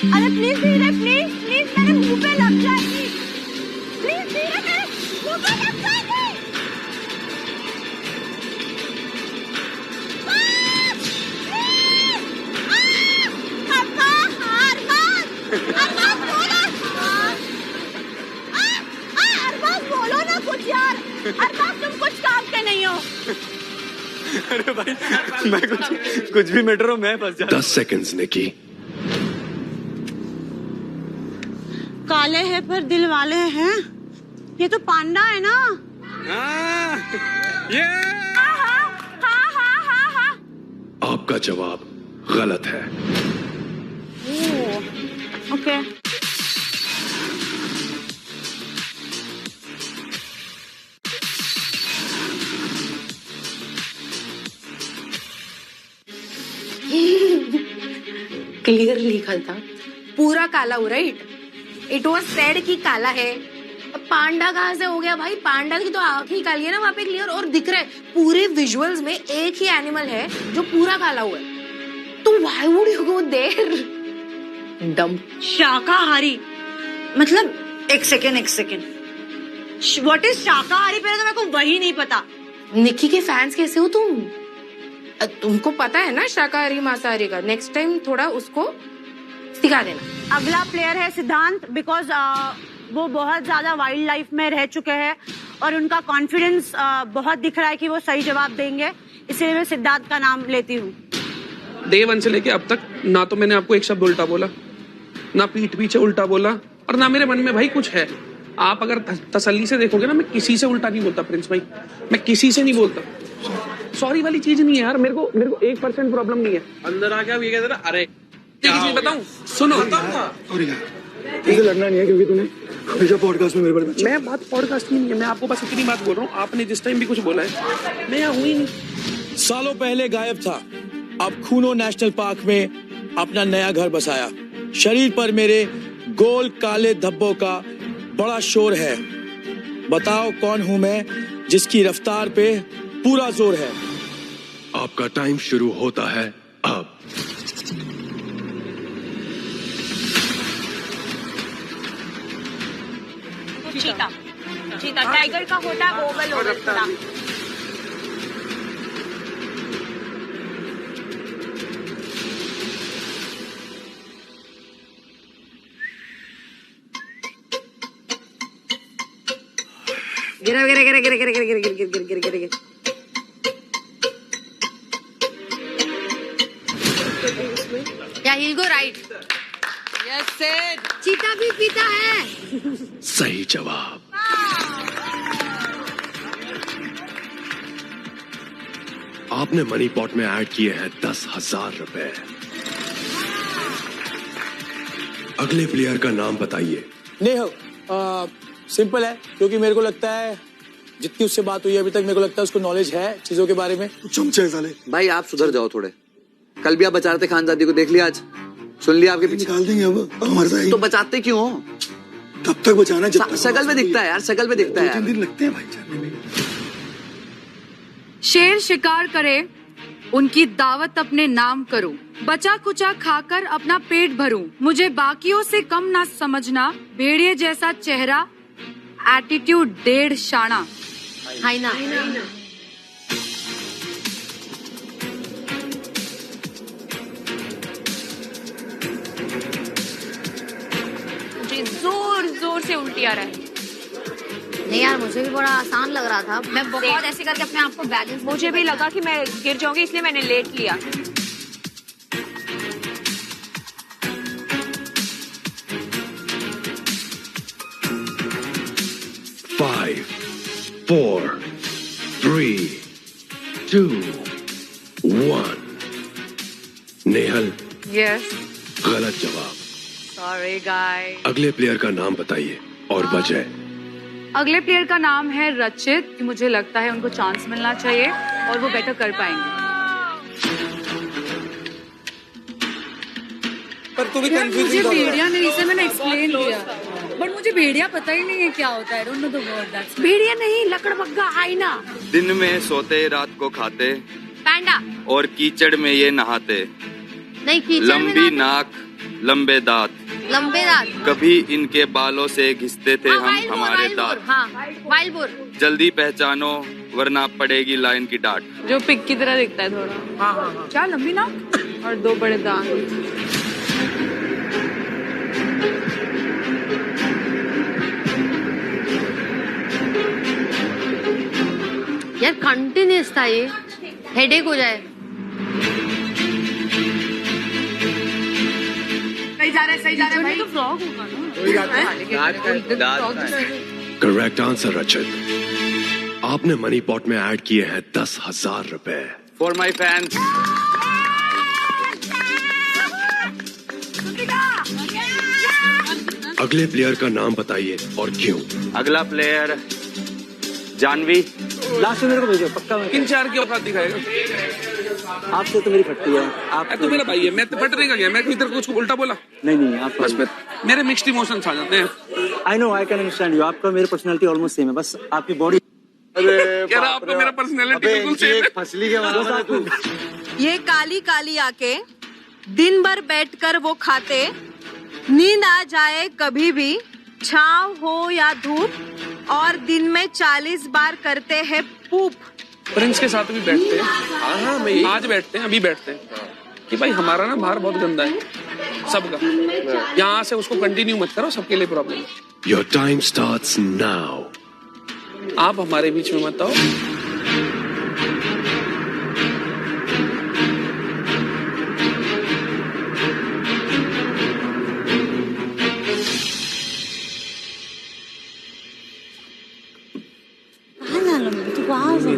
Speaker 3: अरे प्लीज धीरे, प्लीज प्लीज मेरे मुंह पे लग जाएगी, प्लीज धीरे, मेरे मुंह पे लग जाएगी। अरबाज बोलो ना कुछ यार, अरबाज तुम कुछ काम के नहीं हो।
Speaker 10: अरे भाई मैं कुछ भी मैटर हो, मैं फंस जाता।
Speaker 1: 10 seconds निकी।
Speaker 4: काले हैं पर दिल वाले हैं, ये तो पांडा है ना।
Speaker 10: ये
Speaker 1: आपका जवाब गलत है।
Speaker 4: ओके
Speaker 11: क्लियर लिखा था पूरा काला हो, राइट? इट वॉज सेड कि काला है। पांडा कहाँ से हो गया भाई? पांडा की तो आंखें काली है ना वहाँ पे, क्लियर और दिख रहा है। पूरे विजुअल्स में एक ही एनिमल है जो पूरा काला हुआ है, तो why would you go there? Dumb.
Speaker 4: शाकाहारी मतलब एक सेकेंड व्हाट इज शाकाहारी? पहले तो मेरे को वही नहीं पता।
Speaker 11: निकी के फैंस कैसे हो तुम? तुमको पता है ना शाकाहारी मांसाहारी का? नेक्स्ट टाइम थोड़ा उसको सिखा देना।
Speaker 4: अगला प्लेयर है सिद्धांत, बिकॉज वो बहुत ज्यादा वाइल्ड लाइफ में रह चुके हैं और उनका कॉन्फिडेंस बहुत दिख रहा है कि वो सही जवाब देंगे, इसलिए मैं सिद्धांत का नाम लेती हूँ।
Speaker 17: डे 1 से लेके अब तक ना तो मैंने आपको एक शब्द उल्टा बोला, ना पीठ पीछे उल्टा बोला, और ना मेरे मन में भाई कुछ है। आप अगर तसल्ली से देखोगे ना, मैं किसी से उल्टा नहीं बोलता प्रिंस भाई, मैं किसी से नहीं बोलता। सॉरी वाली चीज नहीं है यार, मेरे को 1% प्रॉब्लम नहीं है। अंदर आ गया, ये कहते ना, अरे चीज बताऊं, सुनो।
Speaker 6: इसे लड़ना नहीं है क्योंकि तूने हमेशा पॉडकास्ट में मेरे बारे में।
Speaker 17: मैं बात पॉडकास्ट की नहीं है, मैं आपको बस इतनी बात बोल रहा हूँ, आपने जिस टाइम भी कुछ बोला है मैं यहाँ हुई नहीं।
Speaker 9: सालों पहले गायब था, अब खूनो नेशनल पार्क में अपना नया घर बसाया। शरीर पर मेरे गोल काले धब्बों का बड़ा शोर है। बताओ कौन हूं मैं जिसकी रफ्तार पे पूरा जोर है।
Speaker 1: आपका टाइम शुरू होता है अब।
Speaker 3: चीता टाइगर का होता है ओवल होता।
Speaker 5: गिरा गिरा गिरा गिरा गिरा गिरा गिरा गिरा गिरा गिरा गिरा।
Speaker 2: Yeah, he'll go right.
Speaker 8: Yes, sir.
Speaker 2: चीता भी पीता है।
Speaker 1: सही जवाब। आपने मनी पॉट में ऐड किए हैं 10,000 रुपए। अगले प्लेयर का नाम बताइए।
Speaker 9: नेहा, सिंपल है, क्योंकि मेरे को लगता है जितनी उससे बात हुई है अभी तक, मेरे को लगता है उसको नॉलेज है चीजों के बारे में।
Speaker 6: चमचे साले।
Speaker 19: भाई आप सुधर जाओ थोड़े। कल भी आप बचा रहे थे खानदादी को, देख लिया आज, सुन लिया आपके पीछे।
Speaker 6: निकाल देंगे अब हमारे साथ।
Speaker 19: तो बचाते क्यों हो?
Speaker 6: तब तक बचाना जब तक
Speaker 19: शकल में दिखता है यार, शकल में दिखता है।
Speaker 6: 2-3 दिन लगते हैं भाई जानने में।
Speaker 23: शेर शिकार करे, उनकी दावत अपने नाम करूं, बचा कुचा खाकर अपना पेट भरूं, मुझे बाकियों से कम ना समझना, भेड़िए जैसा चेहरा, एटीट्यूड 1.5 शाना।
Speaker 2: हाय ना।
Speaker 11: मुझे जोर जोर से उल्टी आ रहा है।
Speaker 2: नहीं यार, मुझे भी बड़ा आसान लग रहा था। मैं बहुत ऐसे करके अपने आप को बैलेंस,
Speaker 18: मुझे भी लगा कि मैं गिर जाऊंगी, इसलिए मैंने लेट लिया।
Speaker 1: Five, 4, 3, 2, 1। नेहल,
Speaker 23: यस,
Speaker 1: गलत जवाब।
Speaker 23: Sorry guys.
Speaker 1: अगले प्लेयर का नाम बताइए और वजह।
Speaker 23: अगले प्लेयर का नाम है रचित। मुझे लगता है उनको चांस मिलना चाहिए और वो बेटर कर पाएंगे।
Speaker 9: पर तू भी
Speaker 23: मुझे
Speaker 9: कंफ्यूजिंग
Speaker 23: भेड़िया नहीं से मैंने एक्सप्लेन किया, बट मुझे भेड़िया पता ही नहीं है क्या होता है। Don't know the word that's.
Speaker 16: भेड़िया नहीं, लकड़बग्गा, हाइना।
Speaker 24: दिन में सोते रात को खाते,
Speaker 2: पैंडा।
Speaker 24: और कीचड़ में ये नहाते,
Speaker 2: नहीं, कीचड़ में
Speaker 24: लंबी नाक लंबे दांत,
Speaker 2: लंबे दांत,
Speaker 24: कभी इनके बालों से घिसते थे हम हमारे दांत।
Speaker 2: हाँ, वाइल्ड बोर।
Speaker 24: जल्दी पहचानो वरना पड़ेगी लाइन की डांट।
Speaker 11: जो पिग की तरह दिखता है थोड़ा। हाँ। क्या लंबी नाक और 2 बड़े दांत।
Speaker 2: यार कंटिन्यूस था ये, हेडेक हो जाए।
Speaker 11: सही जा रहे भाई। तो फ्रॉग होगा ना।
Speaker 1: करेक्ट आंसर रचित। आपने मनी पॉट में ऐड किए हैं 10,000 रुपए।
Speaker 24: For my fans.
Speaker 1: अगले प्लेयर का नाम बताइए और क्यों।
Speaker 24: अगला प्लेयर जानवी।
Speaker 7: लास्ट में मेरे को भेजो पक्का।
Speaker 17: इन 4 की औकात दिखाएगा।
Speaker 7: आपसे तो मेरी फटती है। आप
Speaker 17: तो मेरा भाई है, मैं तो फटने का गया। मैं इधर कुछ उल्टा बोला
Speaker 7: नहीं आप
Speaker 17: बस मेरे मिक्स्ड इमोशंस आ जाते हैं।
Speaker 7: I know, I can understand you. आपका मेरी पर्सनालिटी ऑलमोस्ट सेम है, बस आपकी बॉडी।
Speaker 17: कह रहा आपका मेरा पर्सनालिटी बिल्कुल सेम है।
Speaker 7: फसली के बाद
Speaker 13: ये काली काली आके दिन भर बैठकर वो खाते, नींद आ जाए कभी भी, छाव हो या धूप, और दिन में 40 बार करते हैं पूप।
Speaker 17: प्रिंस के साथ भी बैठते हैं। आज बैठते हैं, अभी बैठते हैं कि भाई हमारा ना बाहर बहुत गंदा है सबका। यहाँ से उसको कंटिन्यू मत करो, सबके लिए प्रॉब्लम है।
Speaker 1: Your time starts now.
Speaker 17: आप हमारे बीच में मत आओ।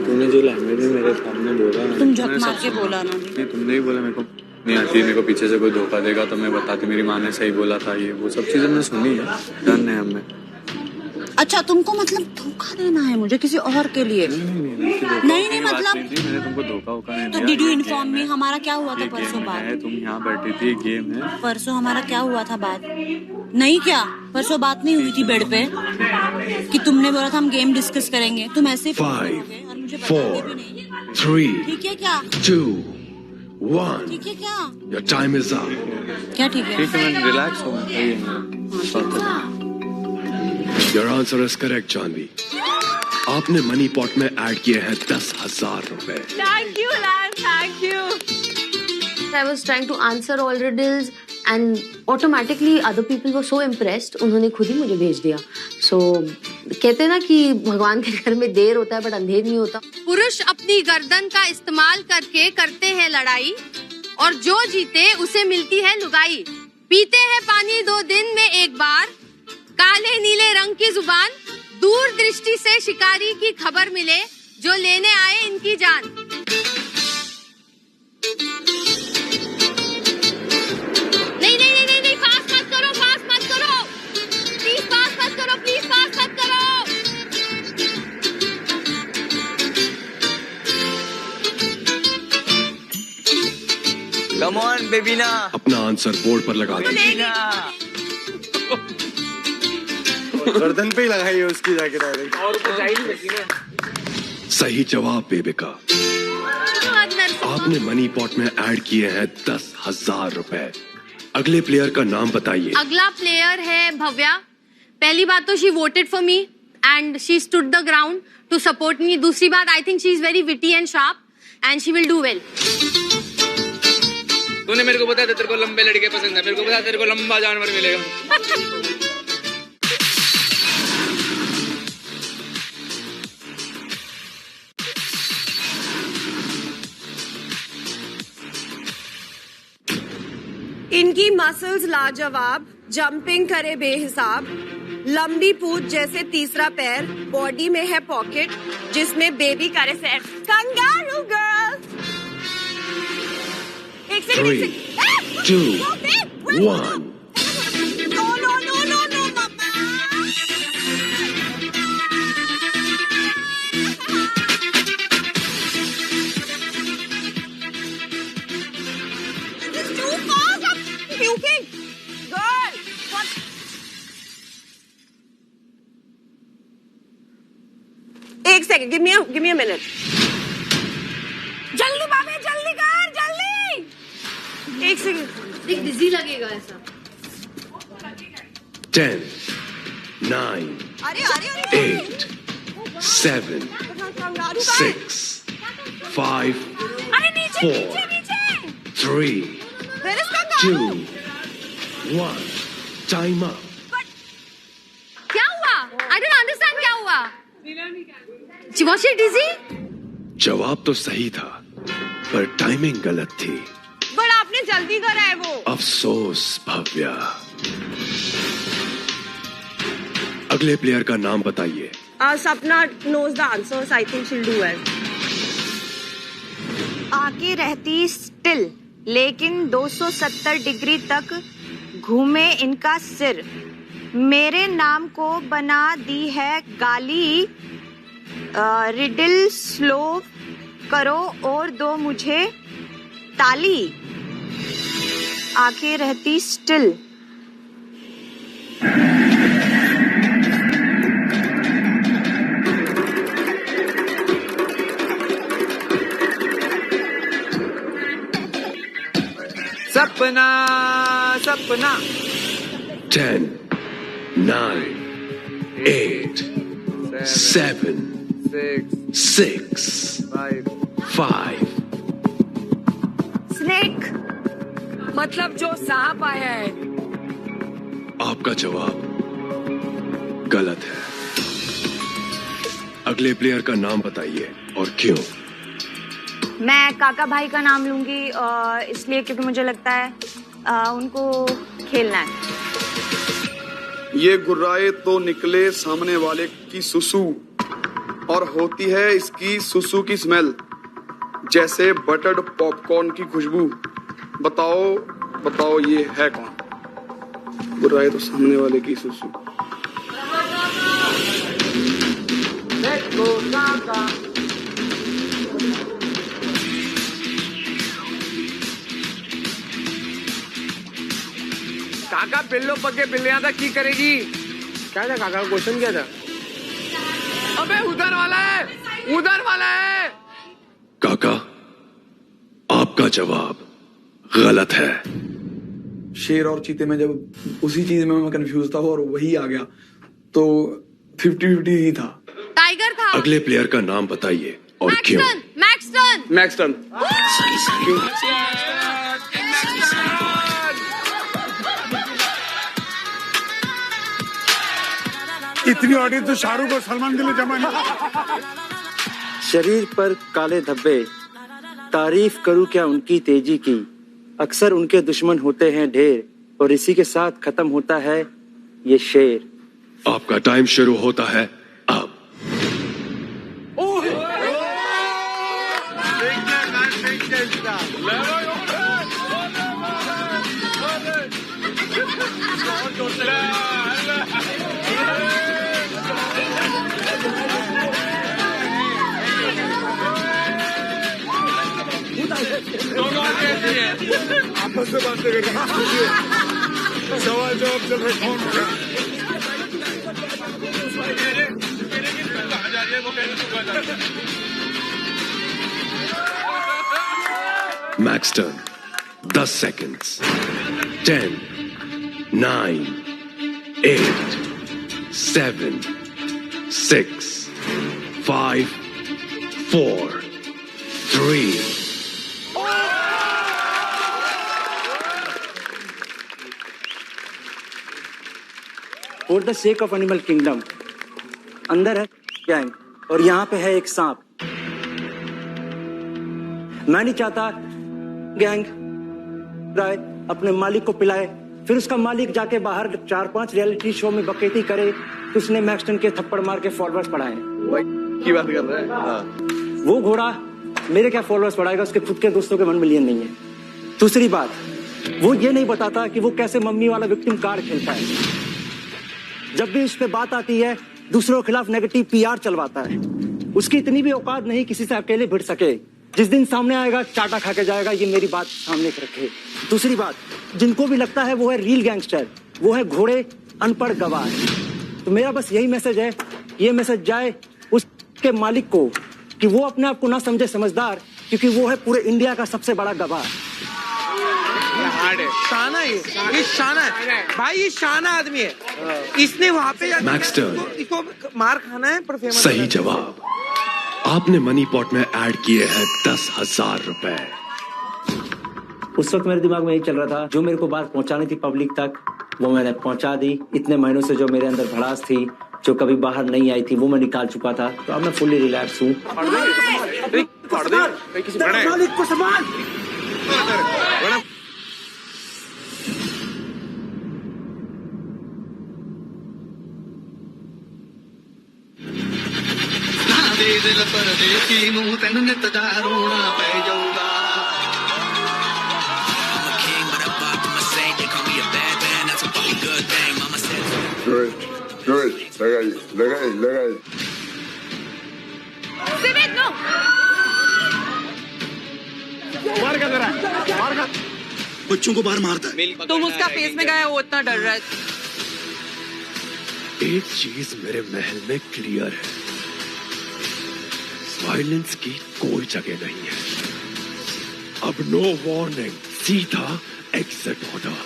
Speaker 7: तूने जो लैंग्वेज में मेरे सामने बोला ना,
Speaker 4: तुम जब मार के बोला ना।
Speaker 7: नहीं, तुमने ही बोला। मेरे को नहीं आती, मेरे को पीछे से कोई धोखा देगा तो मैं बताती मेरी माँ ने सही बोला था। ये वो सब चीजें मैंने सुनी है, डन है हमें।
Speaker 4: अच्छा, तुमको मतलब धोखा देना है मुझे किसी और के लिए? नहीं मतलब
Speaker 7: मैंने तुमको धोखा नहीं
Speaker 4: तो डिड यू इन्फॉर्म मी? हमारा क्या हुआ था परसों बात?
Speaker 7: तुम यहाँ बैठी थी, गेम है।
Speaker 4: परसों हमारा क्या हुआ था बात? नहीं क्या परसों बात नहीं हुई थी बेड पे कि तुमने बोला था हम गेम डिस्कस करेंगे? तुम ऐसे
Speaker 1: 5, 4, 3,
Speaker 4: ठीक है क्या?
Speaker 1: 2, 1.
Speaker 4: ठीक है क्या?
Speaker 1: Your time is up.
Speaker 4: क्या ठीक है?
Speaker 7: ठीक है, मैं रिलैक्स हो गया।
Speaker 1: Your answer is correct, Janvi. आपने मनी पॉट में ऐड किए हैं 10,000 रुपए।
Speaker 2: Thank you, Lan. Thank you. I was trying to answer all riddles and automatically other people were so impressed. उन्होंने खुद ही मुझे भेज दिया। So कहते हैं ना कि भगवान के घर में देर होता है बट अंधेर नहीं होता।
Speaker 14: पुरुष अपनी गर्दन का इस्तेमाल करके करते हैं लड़ाई, और जो जीते उसे मिलती है लुगाई। पीते हैं पानी 2 दिन में एक बार, काले नीले रंग की जुबान, दूर दृष्टि से शिकारी की खबर मिले, जो लेने आए इनकी जान। नहीं नहीं नहीं नहीं, फास्ट मत करो, फास्ट मत करो, प्लीज फास्ट मत करो, प्लीज फास्ट मत करो।
Speaker 12: कम ऑन बेबीना।
Speaker 1: अपना आंसर बोर्ड पर लगा दीजिए।
Speaker 7: गर्दन पे ही लगाई है उसकी जाके डायरेक्ट।
Speaker 17: और कुछ आई नहीं।
Speaker 1: सही जवाब बेबिका। आपने मनी पॉट में ऐड किए हैं 10,000 रुपए। अगले प्लेयर का नाम बताइए।
Speaker 14: अगला प्लेयर है भव्या। पहली बात तो she voted for me and she stood the ground to support me. दूसरी बात, I think she is very witty and sharp and she will do well.
Speaker 12: तूने मेरे को बताया था तेरे को लंबे लड़के पसंद है, मेरे को बताया तेरे को लंबा जानवर मिलेगा।
Speaker 13: इनकी मसल्स लाजवाब, जंपिंग करे बेहिसाब, लंबी पूंछ जैसे तीसरा पैर, बॉडी में है पॉकेट जिसमें बेबी करे सैर। Kangaroo girl.
Speaker 1: 3, 2, 1.
Speaker 13: एक second, give me a minute. जल्दी बाबे, जल्दी कर, जल्दी। एक सेकंड।
Speaker 14: डिजी लगेगा ऐसा।
Speaker 1: 10, 9, 8, 7, 6, 5, 4, 3, 2, 1. Time up.
Speaker 2: क्या हुआ? I don't understand क्या हुआ? Was she dizzy?
Speaker 1: जवाब तो सही था, पर टाइमिंग गलत थी।
Speaker 13: बट आपने जल्दी करा है वो।
Speaker 1: अफसोस भव्या। अगले प्लेयर का नाम बताइए।
Speaker 13: सपना knows the answers. I think she'll do well.
Speaker 3: आके रहती स्टिल, लेकिन 270 डिग्री तक घूमे इनका सिर। मेरे नाम को बना दी है गाली। रिडल स्लो करो और दो मुझे ताली। आके रहती स्टिल।
Speaker 12: सपना सपना।
Speaker 1: 10, 9, 8, 7, 6, 5.
Speaker 3: स्नेक।
Speaker 23: मतलब जो सांप आया है।
Speaker 1: आपका जवाब गलत है। अगले प्लेयर का नाम बताइए और क्यों।
Speaker 3: मैं काका भाई का नाम लूंगी इसलिए क्योंकि मुझे लगता है उनको खेलना है।
Speaker 10: ये गुर्राए तो निकले सामने वाले की सुसु, और होती है इसकी सुसु की स्मेल जैसे बटर्ड पॉपकॉर्न की खुशबू। बताओ बताओ ये है कौन। गुर्राए तो सामने वाले की सुसु।
Speaker 12: काका बिल्लो पके बिल्लियां तक की करेगी। क्या था काका, क्वेश्चन क्या था? अबे उधर वाला है, उधर वाला है।
Speaker 1: काका, आपका जवाब गलत है।
Speaker 6: शेर और चीते में जब उसी चीज में मैं कंफ्यूज था और वही आ गया, तो 50-50 ही था।
Speaker 14: टाइगर था।
Speaker 1: अगले प्लेयर का नाम बताइए और क्यों।
Speaker 14: मैक्सटन।
Speaker 10: मैक्सटन।
Speaker 6: इतनी ऑडियंस तो शाहरुख और सलमान के लिए जमा नहीं।
Speaker 12: शरीर पर काले धब्बे, तारीफ करूं क्या उनकी तेजी की। अक्सर उनके दुश्मन होते हैं ढेर, और इसी के साथ खत्म होता है ये शेर।
Speaker 1: आपका टाइम शुरू होता है अब।
Speaker 6: आपस में बातें कर रहे हैं, सवाल जवाब चल रहे कौन
Speaker 1: Maxton 10 seconds. 10, 9, 8, 7, 6, 5, 4, 3.
Speaker 12: For the sake of animal kingdom. अंदर है गैंग और यहाँ पे है एक सांप। मैं नहीं चाहता गैंग राय अपने मालिक को पिलाए, फिर उसका मालिक जाके बाहर 4-5 रियलिटी शो में बकैती करे तो उसने मैक्सटन के थप्पड़ मार के फॉलोअर्स बढ़ाए।
Speaker 10: की बात कर रहा है। हाँ।
Speaker 12: वो घोड़ा मेरे क्या फॉलोअर्स बढ़ाएगा, उसके खुद के दोस्तों के 1 मिलियन नहीं है। दूसरी बात, वो ये नहीं बताता कि वो कैसे मम्मी वाला विक्टिम कार्ड खेलता है। जब भी उस पे बात आती है दूसरों के खिलाफ नेगेटिव पीआर चलवाता है। उसकी इतनी भी औकात नहीं किसी से अकेले भिड़ सके। जिस दिन सामने आएगा चाटा खा के जाएगा, ये मेरी बात सामने रखे। दूसरी बात, जिनको भी लगता है वो है रियल गैंगस्टर, वो है घोड़े अनपढ़ गवार। तो मेरा बस यही मैसेज है, ये मैसेज जाए उसके मालिक को कि वो अपने आप को ना समझे समझदार, क्योंकि वो है पूरे इंडिया का सबसे बड़ा गवार।
Speaker 15: शाना ये शाना है भाई, ये शाना आदमी है। इसने वहाँ पे
Speaker 1: मैक्सटर्न।
Speaker 15: इसको मार खाना है पर फेमस।
Speaker 1: सही जवाब। आपने मनी पॉट में ऐड किए हैं 10,000 रुपए।
Speaker 20: उस वक्त मेरे दिमाग में यही चल रहा था, जो मेरे को बात पहुंचानी थी पब्लिक तक वो मैंने पहुंचा दी। इतने महीनों से जो मेरे अंदर भड़ास थी, जो कभी बाहर नहीं आई थी, वो मैं निकाल चुका था। तो अब मैं फुल्ली रिलैक्स हूँ।
Speaker 21: लगाई।
Speaker 6: बच्चों को बाहर मारता है।
Speaker 13: तुम उसका फेस में गया, वो इतना डर रहा है।
Speaker 1: एक चीज मेरे महल में क्लियर है, वायलेंस की कोई जगह नहीं है। अब नो वार्निंग, सीधा एग्जिट ऑर्डर।